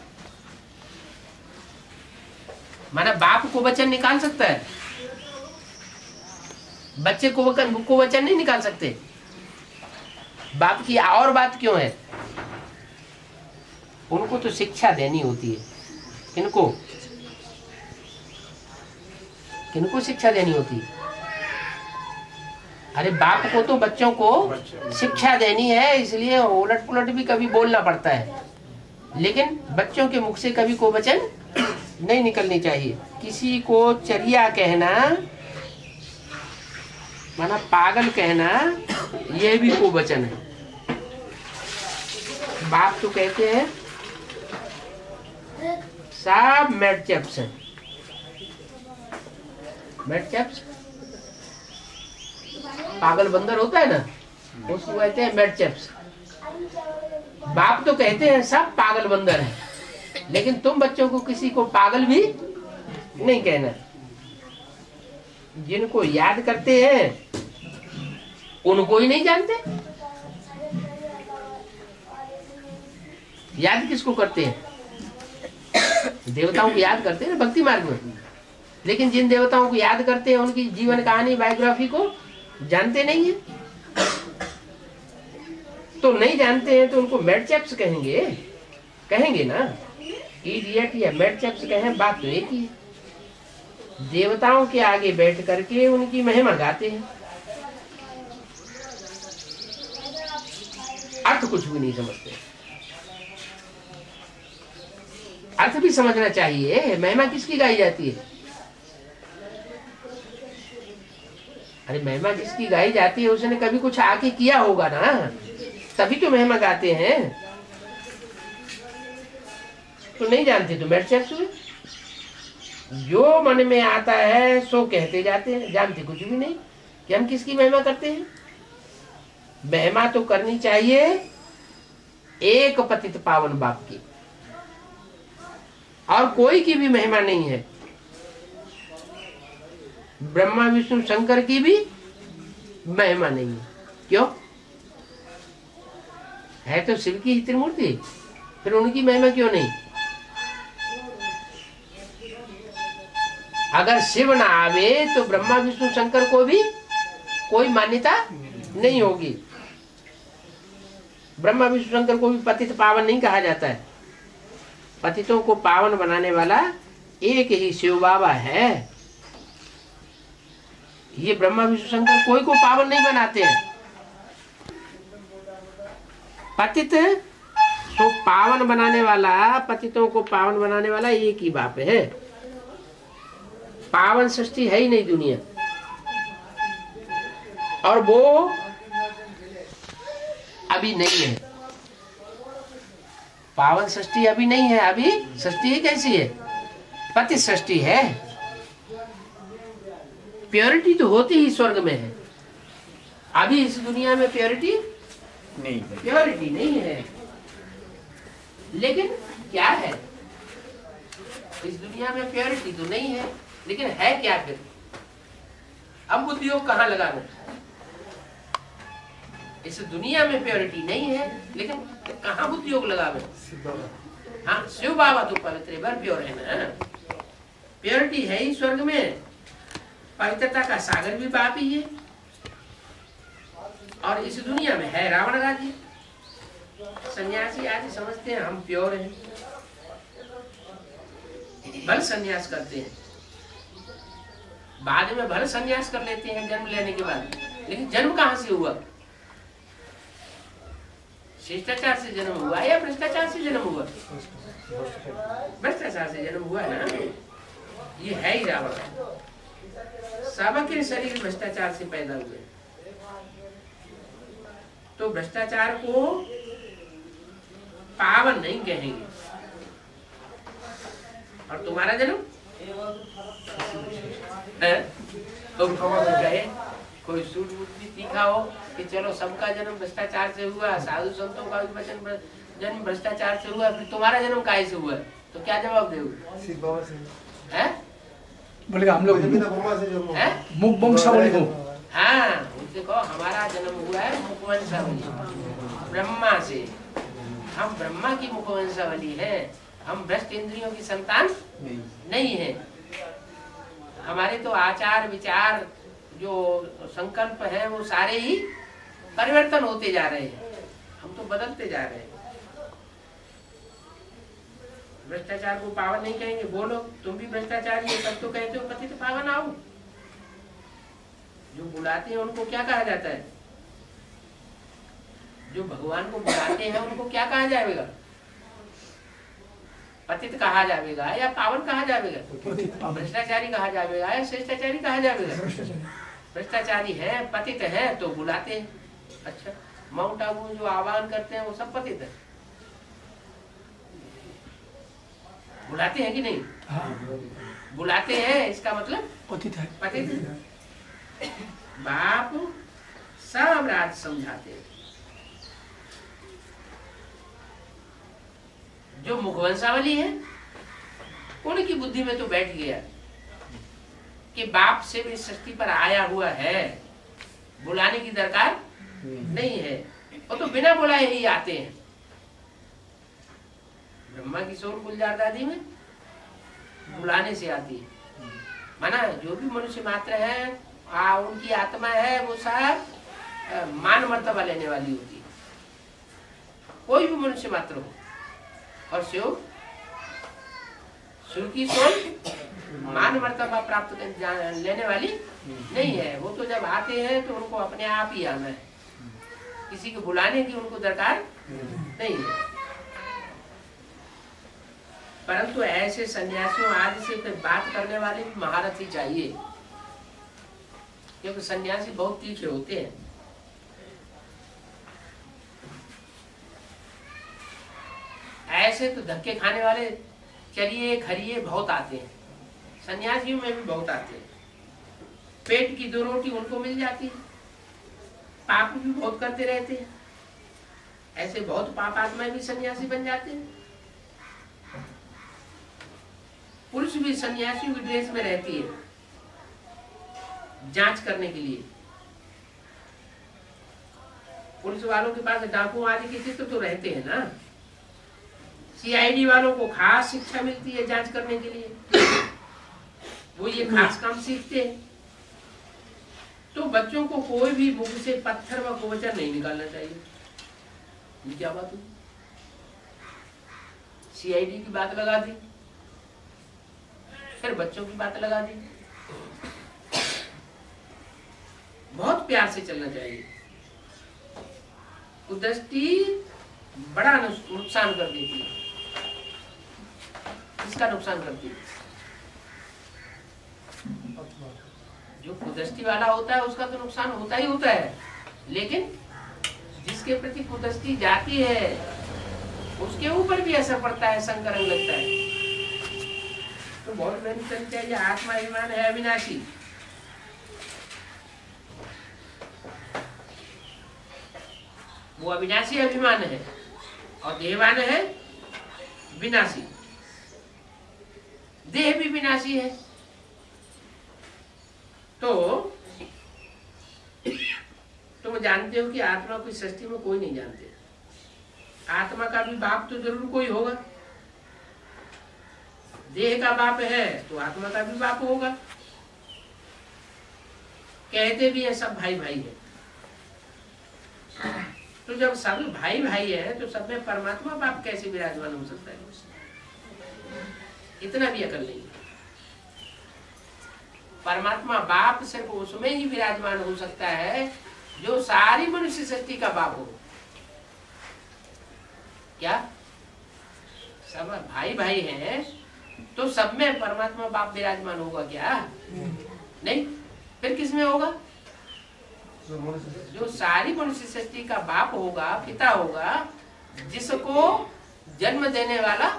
माना बाप को वचन निकाल सकता है, बच्चे को वचन नहीं निकाल सकते। बाप की और बात क्यों है, उनको तो शिक्षा देनी होती है। किनको किनको शिक्षा देनी होती है? अरे बाप को तो बच्चों को शिक्षा देनी है, इसलिए उलट पुलट भी कभी बोलना पड़ता है। लेकिन बच्चों के मुख से कभी को वचन नहीं निकलनी चाहिए। किसी को चरिया कहना, माना पागल कहना, यह भी को वचन है। बाप तो कहते हैं सब मेड चैप्स है। मेड चैप्स पागल बंदर होता है ना, उसको कहते हैं मेड चैप्स। बाप तो कहते हैं सब पागल बंदर है, लेकिन तुम बच्चों को किसी को पागल भी नहीं कहना। जिनको याद करते हैं उनको ही नहीं जानते। याद किसको करते हैं? देवताओं को याद करते हैं ना भक्ति मार्ग में, लेकिन जिन देवताओं को याद करते हैं उनकी जीवन कहानी बायोग्राफी को जानते नहीं है। तो नहीं जानते हैं तो उनको मेड चैप्स कहेंगे ना। इडियट या मेड चैप्स कहें, बात तो एक ही है। देवताओं के आगे बैठ करके उनकी महिमा गाते हैं, अर्थ कुछ भी नहीं समझते। अर्थ भी समझना चाहिए। महिमा किसकी गाई जाती है? अरे महिमा जिसकी गाई जाती है उसने कभी कुछ आके किया होगा ना, तभी तो महिमा गाते हैं। तो नहीं जानते तो मेड चैप्स हुए। जो मन में आता है सो कहते जाते हैं, जानते कुछ भी नहीं कि हम किसकी महिमा करते हैं। महिमा तो करनी चाहिए एक पतित पावन बाप की, और कोई की भी महिमा नहीं है। ब्रह्मा विष्णु शंकर की भी महिमा नहीं है। क्यों? है तो शिव की ही त्रिमूर्ति, फिर उनकी महिमा क्यों नहीं? अगर शिव ना आवे तो ब्रह्मा विष्णु शंकर को भी कोई मान्यता नहीं होगी। ब्रह्मा विष्णु शंकर को भी पतित पावन नहीं कहा जाता है। पतितों को पावन बनाने वाला एक ही शिव बाबा है। ये ब्रह्मा विष्णु शंकर कोई को पावन नहीं बनाते हैं। पतित तो पावन बनाने वाला, पतितों को पावन बनाने वाला एक ही बाप है। पावन सृष्टि है ही नहीं दुनिया, और वो अभी नहीं है। पावन सृष्टि अभी नहीं है। अभी सृष्टि कैसी है? पति सृष्टि है। प्योरिटी तो होती ही स्वर्ग में है, अभी इस दुनिया में प्योरिटी नहीं है। लेकिन क्या है, इस दुनिया में प्योरिटी तो नहीं है, लेकिन है क्या फिर? अब उद्योग कहाँ लगाना? इस दुनिया में प्योरिटी नहीं है, लेकिन कहाँ उद्योग लगावे? हाँ, शिव बाबा तो पवित्र भर प्योर है ना। प्योरिटी है ही स्वर्ग में। पवित्रता का सागर भी बाप ही है, और इस दुनिया में है रावण राज्य। सन्यासी आज समझते हैं हम प्योर हैं, बल सन्यास करते हैं। बाद में भले संन्यास कर लेते हैं जन्म लेने के बाद, लेकिन जन्म कहाँ से हुआ? शिष्टाचार से जन्म हुआ या भ्रष्टाचार से जन्म हुआ? भ्रष्टाचार से जन्म हुआ है ना। ये है ही रावण। सबके शरीर भ्रष्टाचार से पैदा हुए। तो भ्रष्टाचार को पावन नहीं कहेंगे। और तुम्हारा जन्म गए कोई सूट वूट भी तीखा हो कि चलो सबका जन्म भ्रष्टाचार से हुआ, साधु संतों का भी जन्म भ्रष्टाचार से हुआ, फिर तुम्हारा जन्म काहे से हुआ? तो क्या जवाब दोगे? हैं? बोलेगा हम लोग मुख वंशावली हो। हाँ, उनसे कहो हमारा जन्म हुआ है मुखवंशावली, ब्रह्मा से। हम ब्रह्मा की मुखवंशावली है, हम भ्रष्ट इंद्रियों की संतान नहीं है। हमारे तो आचार विचार जो संकल्प है वो सारे ही परिवर्तन होते जा रहे हैं, हम तो बदलते जा रहे हैं। भ्रष्टाचार को पावन नहीं कहेंगे। बोलो तुम भी भ्रष्टाचारी हो, तब तो कहते हो पतित पावन आओ। जो बुलाते हैं उनको क्या कहा जाता है? जो भगवान को बुलाते हैं उनको क्या कहा जाएगा? पतित कहा जाएगा या पावन कहा जाएगा? भ्रष्टाचारी कहा जाएगा या शिष्टाचारी कहा जाएगा? भ्रष्टाचारी है, पतित है तो बुलाते हैं। अच्छा, माउंट आबू जो आह्वान करते हैं वो सब पतित है, बुलाते हैं कि नहीं? हाँ। बुलाते हैं इसका मतलब पतित है। पतित है। बाप सब राज समझाते हैं। जो मुखवंशावली है उनकी बुद्धि में तो बैठ गया कि बाप से भी सृष्टि पर आया हुआ है, बुलाने की दरकार नहीं है, वो तो बिना बुलाए ही आते हैं। ब्रह्मा की सोल गुलजार दादी में बुलाने से आती है। माना जो भी मनुष्य मात्र है उनकी आत्मा है वो सब मान मर्तबा लेने वाली होती है, कोई भी मनुष्य मात्र हो। और शिव की सोल मान मर्तबा प्राप्त लेने वाली नहीं है। वो तो जब आते हैं तो उनको अपने आप ही आना है, किसी को बुलाने की उनको दरकार नहीं है। परंतु ऐसे सन्यासियों आदि से फिर बात करने वाले भी महारथी चाहिए, क्योंकि सन्यासी बहुत तीखे होते हैं। ऐसे तो धक्के खाने वाले चलिए खरिए बहुत आते हैं, सन्यासियों में भी बहुत आते हैं। पेट की दो रोटी उनको मिल जाती है, पाप भी बहुत करते रहते हैं। ऐसे बहुत पाप आत्माएं भी सन्यासी बन जाते हैं। पुरुष भी सन्यासियों की ड्रेस में रहती है जांच करने के लिए। पुलिस वालों के पास डाकू आदि के चित्र तो रहते हैं ना। सीआईडी वालों को खास शिक्षा मिलती है जांच करने के लिए, वो ये खास काम सीखते हैं। तो बच्चों को कोई भी मुख से पत्थर व गोचर नहीं निकालना चाहिए। ये क्या बात हुई? सीआईडी की बात लगा दी, फिर बच्चों की बात लगा दी। बहुत प्यार से चलना चाहिए। कुदृष्टि बड़ा नुकसान कर देती है। किसका नुकसान करती है? जो कुदृष्टि वाला होता है उसका तो नुकसान होता ही होता है, लेकिन जिसके प्रति कुदृष्टि जाती है उसके ऊपर भी असर पड़ता है, संकरण लगता है। तो बहुत मेहनत करनी चाहिए। आत्मा अभिमान है अविनाशी, वो अविनाशी अभिमान है, और देहवान है विनाशी। देह भी विनाशी है। तो तुम जानते हो कि आत्मा की सृष्टि में कोई नहीं जानते। आत्मा का भी बाप तो जरूर कोई होगा। देह का बाप है तो आत्मा का भी बाप होगा। कहते भी है सब भाई भाई है। तो जब सब भाई भाई है तो सब में परमात्मा बाप कैसे विराजमान हो सकता है? इतना भी अकल नहीं। परमात्मा बाप सिर्फ उसमें ही विराजमान हो सकता है जो सारी मनुष्य सृष्टि का बाप हो। क्या सब भाई भाई हैं तो सब में परमात्मा बाप विराजमान होगा क्या? नहीं, फिर किसमें होगा? जो सारी मनुष्य सृष्टि का बाप होगा, पिता होगा, जिसको जन्म देने वाला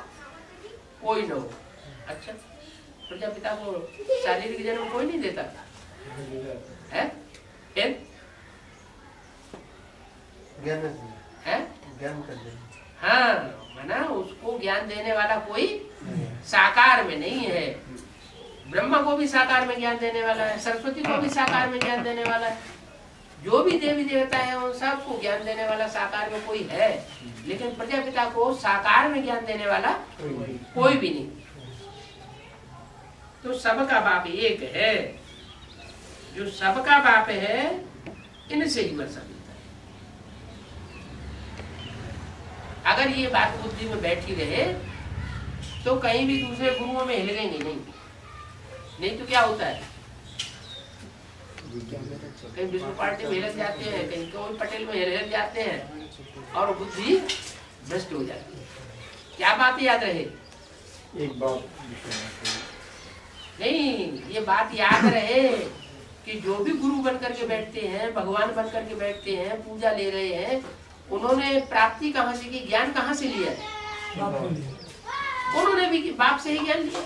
कोई न हो। अच्छा, प्रजापिता को शारीरिक जन्म कोई नहीं देता था, है? फिर ज्ञान कर दे। हाँ, माना उसको ज्ञान देने वाला कोई साकार में नहीं है। ब्रह्मा को भी साकार में ज्ञान देने वाला है, सरस्वती को भी साकार में ज्ञान देने वाला है, जो भी देवी देवता है उन सबको ज्ञान देने वाला साकार में कोई है, लेकिन प्रजापिता को साकार में ज्ञान देने वाला कोई भी नहीं। तो सबका बाप एक है, जो सबका बाप है इनसे ही वर्षा मिलता है। अगर ये बात बुद्धि में बैठी रहे तो कहीं भी दूसरे गुरुओं में हिलेंगे नहीं तो क्या होता है, कहीं विष्णु पार्टी में हिलक जाते हैं, कहीं कोई पटेल में हिलक जाते हैं और बुद्धि भ्रष्ट हो जाती है। क्या बात याद रहे? एक बात नहीं, ये बात याद रहे कि जो भी गुरु बन करके बैठते हैं, भगवान बन करके बैठते हैं, पूजा ले रहे हैं, उन्होंने प्राप्ति कहाँ से की, ज्ञान कहाँ से लिया? उन्होंने भी बाप से ही ज्ञान लिया।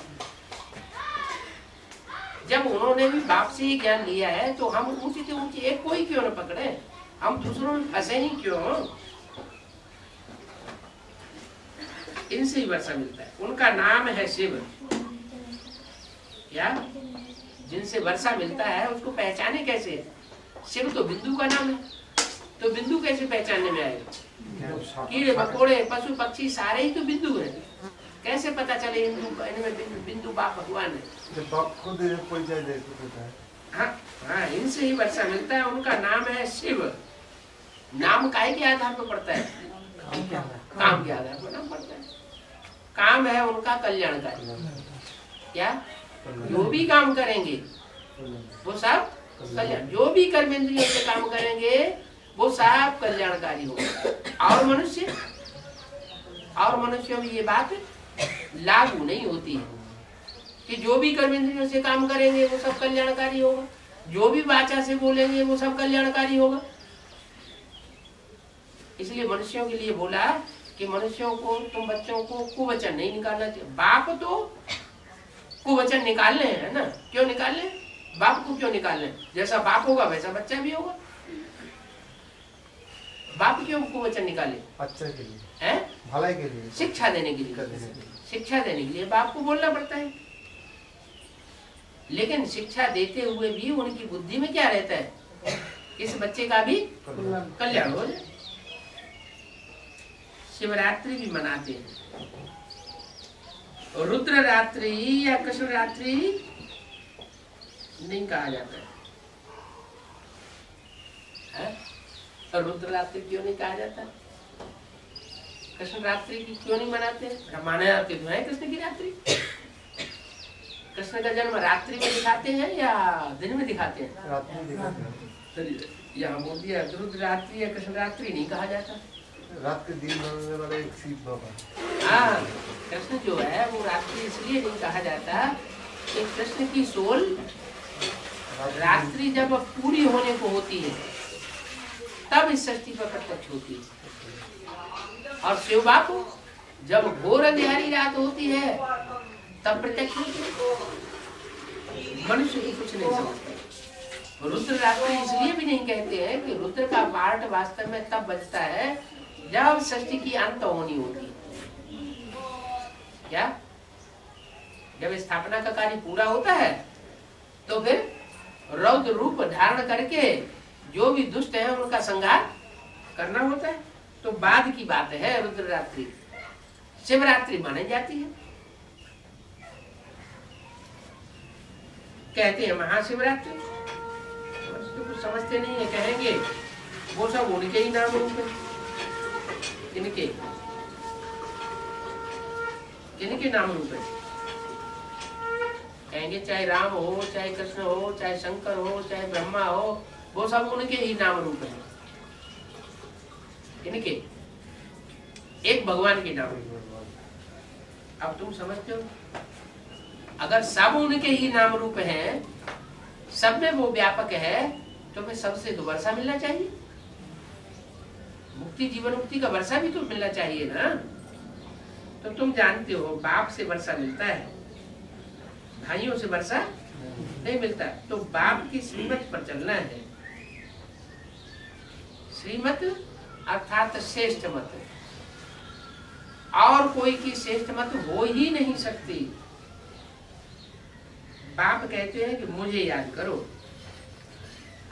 जब उन्होंने भी बाप से ही ज्ञान लिया है तो हम ऊंची से ऊंची एक कोई क्यों न पकड़े, हम दूसरों में फंसे ही क्यों? इनसे ही वर्षा मिलता है। उनका नाम है शिव। क्या? जिनसे वर्षा मिलता है उसको पहचाने कैसे? शिव तो बिंदु का नाम है, तो बिंदु कैसे पहचानने में आएगा? कीड़े मकोड़े पशु पक्षी सारे ही तो बिंदु हैं, कैसे पता चले इनमें बिंदु बाप भगवान है? बाप को दे कोई जाए दे सकता है। हाँ हाँ, इनसे ही वर्षा मिलता है। उनका नाम है शिव। नाम काहे के आधार पर पड़ता है? काम के आधार पर नाम पड़ता है। काम है उनका कल्याणकारी। क्या? जो भी काम करेंगे वो सब कल्याण, जो भी कर्मेंद्रियों से काम करेंगे वो सब कल्याणकारी होगा। और मनुष्यों में ये बात लागू नहीं होती है कि जो भी कर्मेंद्रियों से काम करेंगे वो सब कल्याणकारी होगा, जो भी वाचा से बोलेंगे वो सब कल्याणकारी होगा। इसलिए मनुष्यों के लिए बोला कि मनुष्यों को, तुम बच्चों को कुवचन नहीं निकालना चाहिए। बाप तो कुवचन निकालने हैं ना, क्यों निकालने? बाप को क्यों निकालने? जैसा बाप होगा वैसा बच्चा भी होगा। बाप क्यों कुवचन निकाले? अच्छा के लिए, हैं? भलाई के लिए, शिक्षा देने के लिए। शिक्षा देने के लिए बाप को बोलना पड़ता है, लेकिन शिक्षा देते हुए भी उनकी बुद्धि में क्या रहता है? इस बच्चे का भी कल्याण हो जाए। शिवरात्रि भी मनाते हैं, रुद्र रात्रि या कृष्ण रात्रि नहीं कहा जाता है? और रुद्र रात्रि क्यों नहीं कहा जाता? कृष्ण रात्रि की क्यों नहीं मनाते? माने जाते तो है कृष्ण की रात्रि। कृष्ण का जन्म रात्रि में दिखाते हैं या दिन में दिखाते हैं? रात में दिखाते हैं। यहाँ बोल दिया रुद्र रात्रि या कृष्ण रात्रि नहीं कहा जाता। रात के दिन बनने वाला एक शिव बाबा। हाँ, कृष्ण जो है वो रात्रि इसलिए नहीं कहा जाता कि कृष्ण की सोल रात्रि जब पूरी होने को होती है तब इस सृष्टि पर प्रत्यक्ष होती है, और शिव बापू जब घोर अंधेरी रात होती है तब प्रत्यक्ष होती है। मनुष्य ही कुछ नहीं समझता। रुद्र रात्रि इसलिए भी नहीं कहते हैं कि रुद्र का पार्ट वास्तव में तब बजता है जब सृष्टि की अंत होनी होती है। क्या? जब स्थापना का कार्य पूरा होता है तो फिर रौद्र रूप धारण करके जो भी दुष्ट है उनका संहार करना होता है। तो बाद की बात है रुद्र रात्रि। शिवरात्रि मानी जाती है, कहते हैं महाशिवरात्रि। तो कुछ समझते नहीं है, कहेंगे वो सब उनके ही नाम रूप है। इनके नाम रूप है। कहेंगे चाहे राम हो, चाहे कृष्ण हो, चाहे शंकर हो, चाहे ब्रह्मा हो, वो सब उनके ही नाम रूप है, इनके एक भगवान के नाम। अब तुम समझते हो, अगर सब उनके ही नाम रूप हैं, सब में वो व्यापक है, तो फिर सबसे तो वर्षा मिलना चाहिए, मुक्ति जीवन मुक्ति का वर्षा भी तो मिलना चाहिए ना। तो तुम जानते हो बाप से वर्षा मिलता है, भाइयों से वर्षा नहीं मिलता। तो बाप की श्रीमत पर चलना है, श्रीमत अर्थात श्रेष्ठ मत, और कोई की श्रेष्ठ मत हो ही नहीं सकती। बाप कहते हैं कि मुझे याद करो,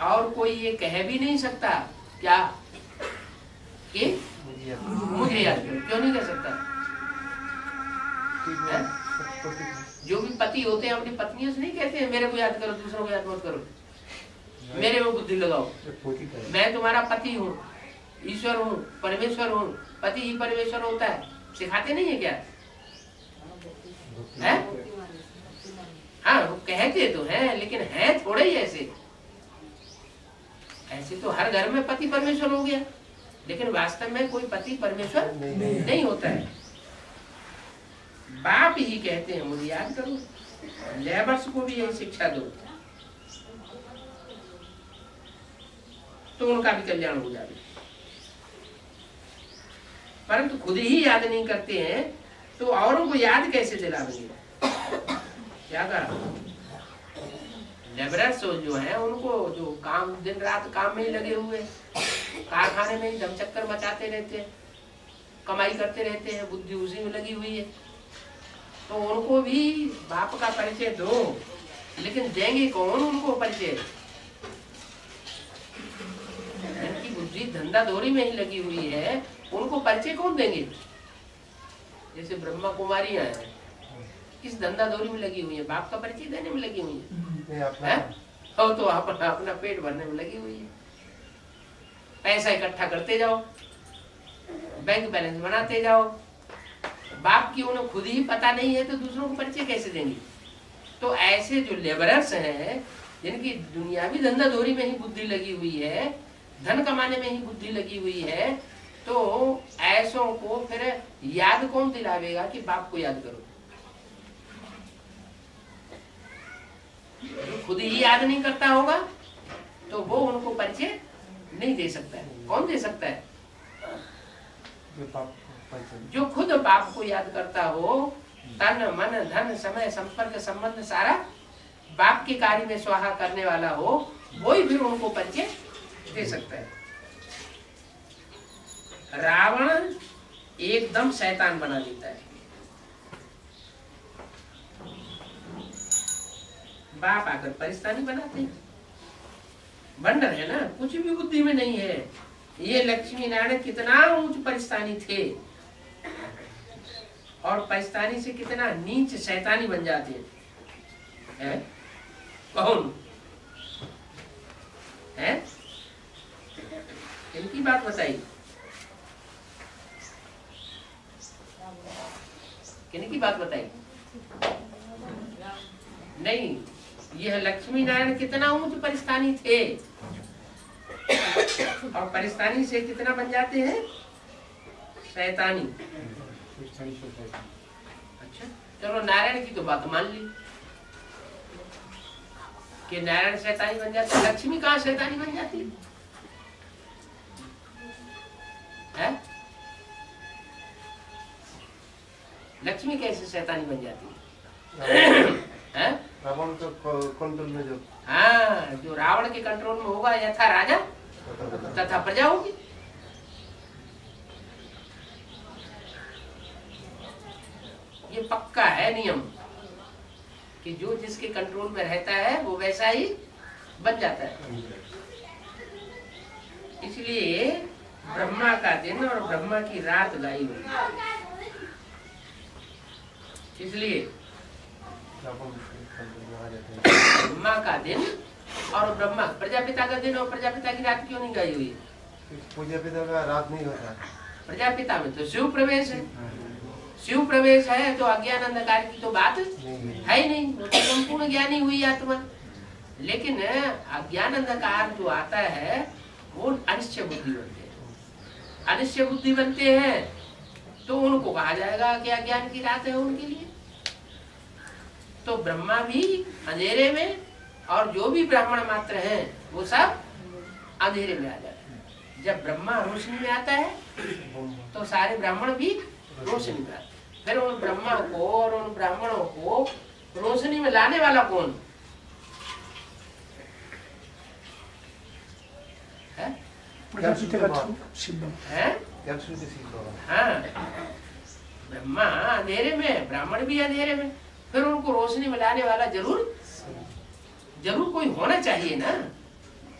और कोई ये कह भी नहीं सकता क्या कि मुझे याद करो, क्यों नहीं कह सकता? जो भी पति होते हैं अपनी पत्नियों से नहीं कहते हैं मेरे को याद करो, दूसरों को याद मत करो, मेरे में बुद्धि लगाओ, मैं तुम्हारा पति हूँ, ईश्वर हूँ, परमेश्वर हूँ, पति ही परमेश्वर होता है, सिखाते नहीं है क्या? है? हाँ, वो कहते तो हैं, लेकिन है थोड़े ही ऐसे। ऐसे तो हर घर में पति परमेश्वर हो गया, लेकिन वास्तव में कोई पति परमेश्वर नहीं होता है। बाप ही कहते हैं मुझे याद करो, लेबर्स को भी यही शिक्षा दो, तो उनका भी कल्याण हो जाए। परंतु खुद ही याद नहीं करते हैं, तो औरों को याद कैसे दिलाएंगे? क्या करा? लेबरर्स जो है उनको जो काम दिन रात काम में ही लगे हुए, कारखाने में ही दम चक्कर मचाते रहते हैं, कमाई करते रहते हैं, बुद्धि उसी में लगी हुई है। तो उनको भी बाप का परिचय दो, लेकिन देंगे कौन उनको परिचय? इनकी बुद्धि धंधा दौरी में ही लगी हुई है, उनको परिचय कौन देंगे? जैसे ब्रह्मा कुमारियां हैं, किस धंधा दौरी में लगी हुई है? बाप का परिचय देने में लगी हुई है, और तो अपना पेट भरने में लगी हुई है। पैसा इकट्ठा करते जाओ, बैंक बैलेंस बनाते जाओ। बाप की उन्हें खुद ही पता नहीं है, तो दूसरों को परिचय कैसे देंगे? तो ऐसे जो लेबरर्स हैं, जिनकी दुनियावी धंधा दौरी में ही बुद्धि लगी हुई है, धन कमाने में ही बुद्धि लगी हुई है, तो ऐसों को फिर याद कौन दिलावेगा कि बाप को याद करो? जो खुद ही याद नहीं करता होगा, तो वो उनको परिचय नहीं दे सकता है। कौन दे सकता है? जो खुद बाप को याद करता हो, तन मन धन समय संपर्क संबंध सारा बाप के कार्य में स्वाहा करने वाला हो, वही फिर उनको परिचय दे सकता है। रावण एकदम शैतान बना देता है, बाप आकर परिस्तानी बनाते हैं। बंडर है ना, कुछ भी बुद्धि में नहीं है। ये लक्ष्मी नारायण कितना ऊंच परिस्तानी थे, और परिस्तानी से कितना नीच शैतानी बन जाते हैं। कौन है? इनकी बात बताइए, किनकी बात बताइए? नहीं, यह लक्ष्मी नारायण कितना ऊंच परिस्तानी थे, और परिस्तानी से कितना बन जाते हैं? शैतानी। अच्छा, चलो नारायण की तो बात मान ली कि नारायण शैतानी बन जाते, लक्ष्मी कहाँ शैतानी बन जाती है? लक्ष्मी कैसे शैतानी बन जाती है? रावण तो कंट्रोल में जो, हाँ, जो रावण के कंट्रोल में होगा, यथा राजा तथा प्रजा होगी। ये पक्का है नियम कि जो जिसके कंट्रोल में रहता है वो वैसा ही बन जाता है। इसलिए ब्रह्मा का दिन और ब्रह्मा की रात लाई हुई, इसलिए ब्रह्मा का दिन और ब्रह्मा प्रजापिता का दिन और प्रजापिता की रात क्यों नहीं गाई हुई है? प्रजापिता का रात नहीं होता। प्रजापिता में तो शिव प्रवेश है, शिव प्रवेश है तो अज्ञान अंधकार की तो बात नहीं है ही नहीं, वो तो संपूर्ण ज्ञानी हुई आत्मा। लेकिन अज्ञान अंधकार जो आता है वो अनिश्चय बुद्धि बनते हैं। अनिश्चय बुद्धि बनते हैं तो उनको कहा जाएगा कि अज्ञान की रात है उनके लिए। तो ब्रह्मा भी अंधेरे में और जो भी ब्राह्मण मात्र हैं वो सब अंधेरे में आ जाते हैं। जब ब्रह्मा रोशनी में आता है तो सारे ब्राह्मण भी रोशनी में आते हैं। फिर उन ब्रह्मा को और उन ब्राह्मणों को रोशनी में लाने वाला कौन है? प्रजापति का शिव बाबा है? कैप्सूल के सील बाबा। हाँ, ब्रह्मा अंधेरे में, ब्राह्मण भी अंधेरे में, फिर उनको रोशनी में लाने वाला जरूर कोई होना चाहिए ना।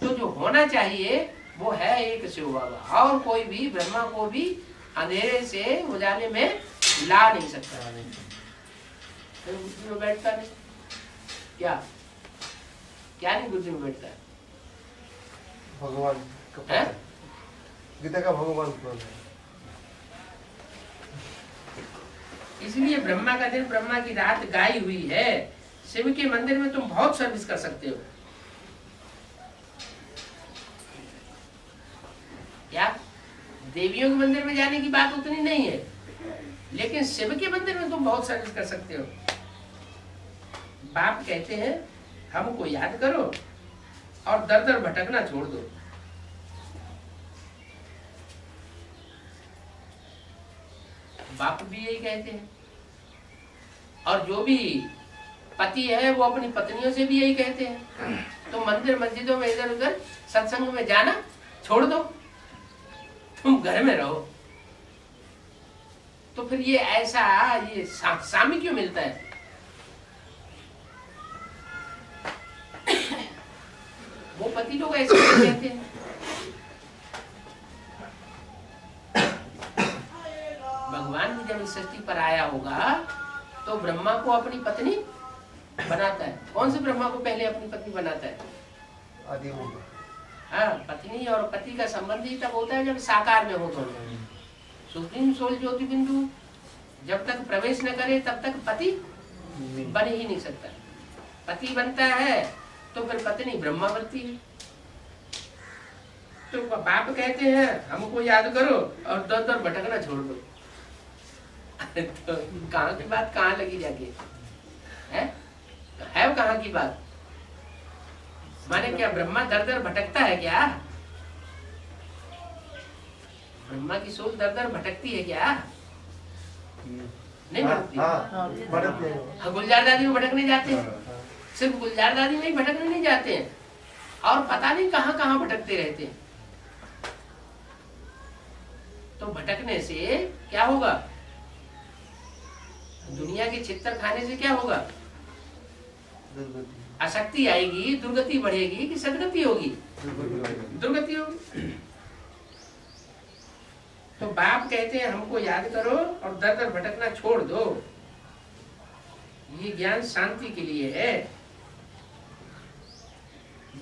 तो जो होना चाहिए वो है एक शिव बाबा, और कोई भी ब्रह्मा को भी अंधेरे से उजाले में ला नहीं सकता। फिर बुद्धि में बैठता नहीं, क्या नहीं बुद्धि में बैठता है? भगवान का पद है? है। गीता का भगवान कौन है? इसलिए ब्रह्मा का दिन, ब्रह्मा की रात गाई हुई है। शिव के मंदिर में तुम बहुत सर्विस कर सकते हो। क्या देवियों के मंदिर में जाने की बात उतनी नहीं है, लेकिन शिव के मंदिर में तुम बहुत सर्विस कर सकते हो। बाप कहते हैं हमको याद करो और दर दर भटकना छोड़ दो। बाप भी यही कहते हैं, और जो भी पति है वो अपनी पत्नियों से भी यही कहते हैं। तो मंदिर मस्जिदों में इधर उधर सत्संग में जाना छोड़ दो, तुम घर में रहो। तो फिर ये ऐसा ये सामी क्यों मिलता है? वो पति लोग ऐसे कहते हैं। भगवान भी जब इस सृष्टि पर आया होगा तो ब्रह्मा को अपनी पत्नी बनाता है। कौन से ब्रह्मा को पहले अपनी पत्नी बनाता है? आदि मूल। हाँ, पत्नी और पति का संबंध ही तब होता है जब साकार में हो दोनों। सुप्रीम सोल ज्योति बिंदु जब तक प्रवेश न करे तब तक पति बन ही नहीं सकता। पति बनता है तो फिर पत्नी ब्रह्मा बनती है। तो बाप कहते हैं हमको याद करो और दर दर भटकना छोड़ दो। तो कहाँ की बात कहाँ लगी जाके है कहाँ की बात? माने क्या ब्रह्मा दर दर भटकता है क्या? ब्रह्मा की सोच दर दर भटकती है क्या? नहीं भटकती। हाँ, गुलजार दादी में भटकने जाते हैं। सिर्फ गुलजार दादी में ही भटकने नहीं जाते हैं, और पता नहीं कहाँ कहाँ भटकते रहते हैं। तो भटकने से क्या होगा? दुनिया के चित्तर खाने से क्या होगा? आसक्ति आएगी, दुर्गति बढ़ेगी कि सदगति होगी? दुर्गति होगी। तो बाप कहते हैं हमको याद करो और दर दर भटकना छोड़ दो। ये ज्ञान शांति के लिए है।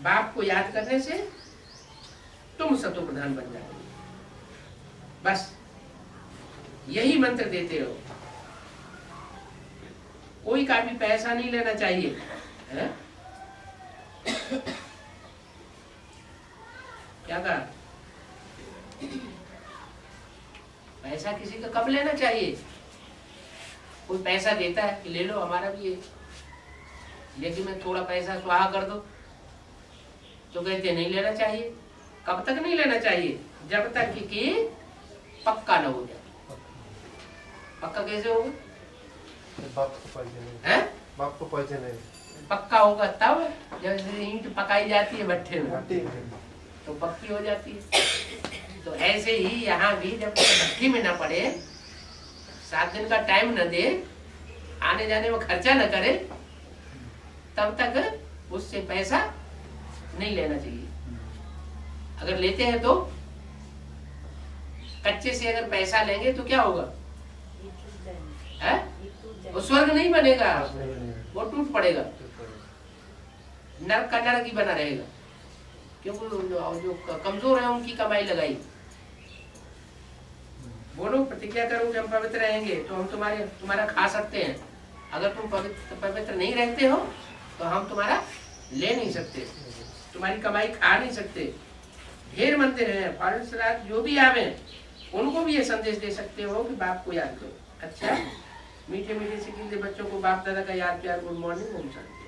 बाप को याद करने से तुम सतो प्रधान बन जाओगे। बस यही मंत्र देते रहो। कोई का भी पैसा नहीं लेना चाहिए है? क्या कहा? पैसा किसी का कब लेना चाहिए? कोई पैसा देता है कि ले लो हमारा भी है, लेकिन मैं थोड़ा पैसा स्वाहा कर दो, तो कहते नहीं लेना चाहिए। कब तक नहीं लेना चाहिए? जब तक कि पक्का न हो जाए। पक्का कैसे होगा? बाप को परिचय नहीं है? बाप को परिचय नहीं। पक्का होगा तब जब ईंट पकाई जाती है भट्ठे में तो पक्की हो जाती है। तो ऐसे ही यहाँ भी जब तक भट्टी में न पड़े, 7 दिन का टाइम न दे, आने जाने में खर्चा न करे, तब तक उससे पैसा नहीं लेना चाहिए। अगर लेते हैं तो कच्चे से अगर पैसा लेंगे तो क्या होगा? है? वो स्वर्ग नहीं बनेगा, वो टूट पड़ेगा, नरक का नरक ही बना रहेगा। क्योंकि जो कमजोर है उनकी कमाई लगाई। बोलो, प्रतिज्ञा करो कि हम पवित्र रहेंगे तो हम तुम्हारा खा सकते हैं। अगर तुम पवित्र नहीं रहते हो तो हम तुम्हारा ले नहीं सकते, तुम्हारी कमाई खा नहीं सकते। ढेर मंदिर है, फारस जो भी आवे उनको भी ये संदेश दे सकते हो कि बाप को याद करो। अच्छा, मीठे मीठे से बच्चों को बाप दादा का याद प्यार, गुड मॉर्निंग, ओम शांति।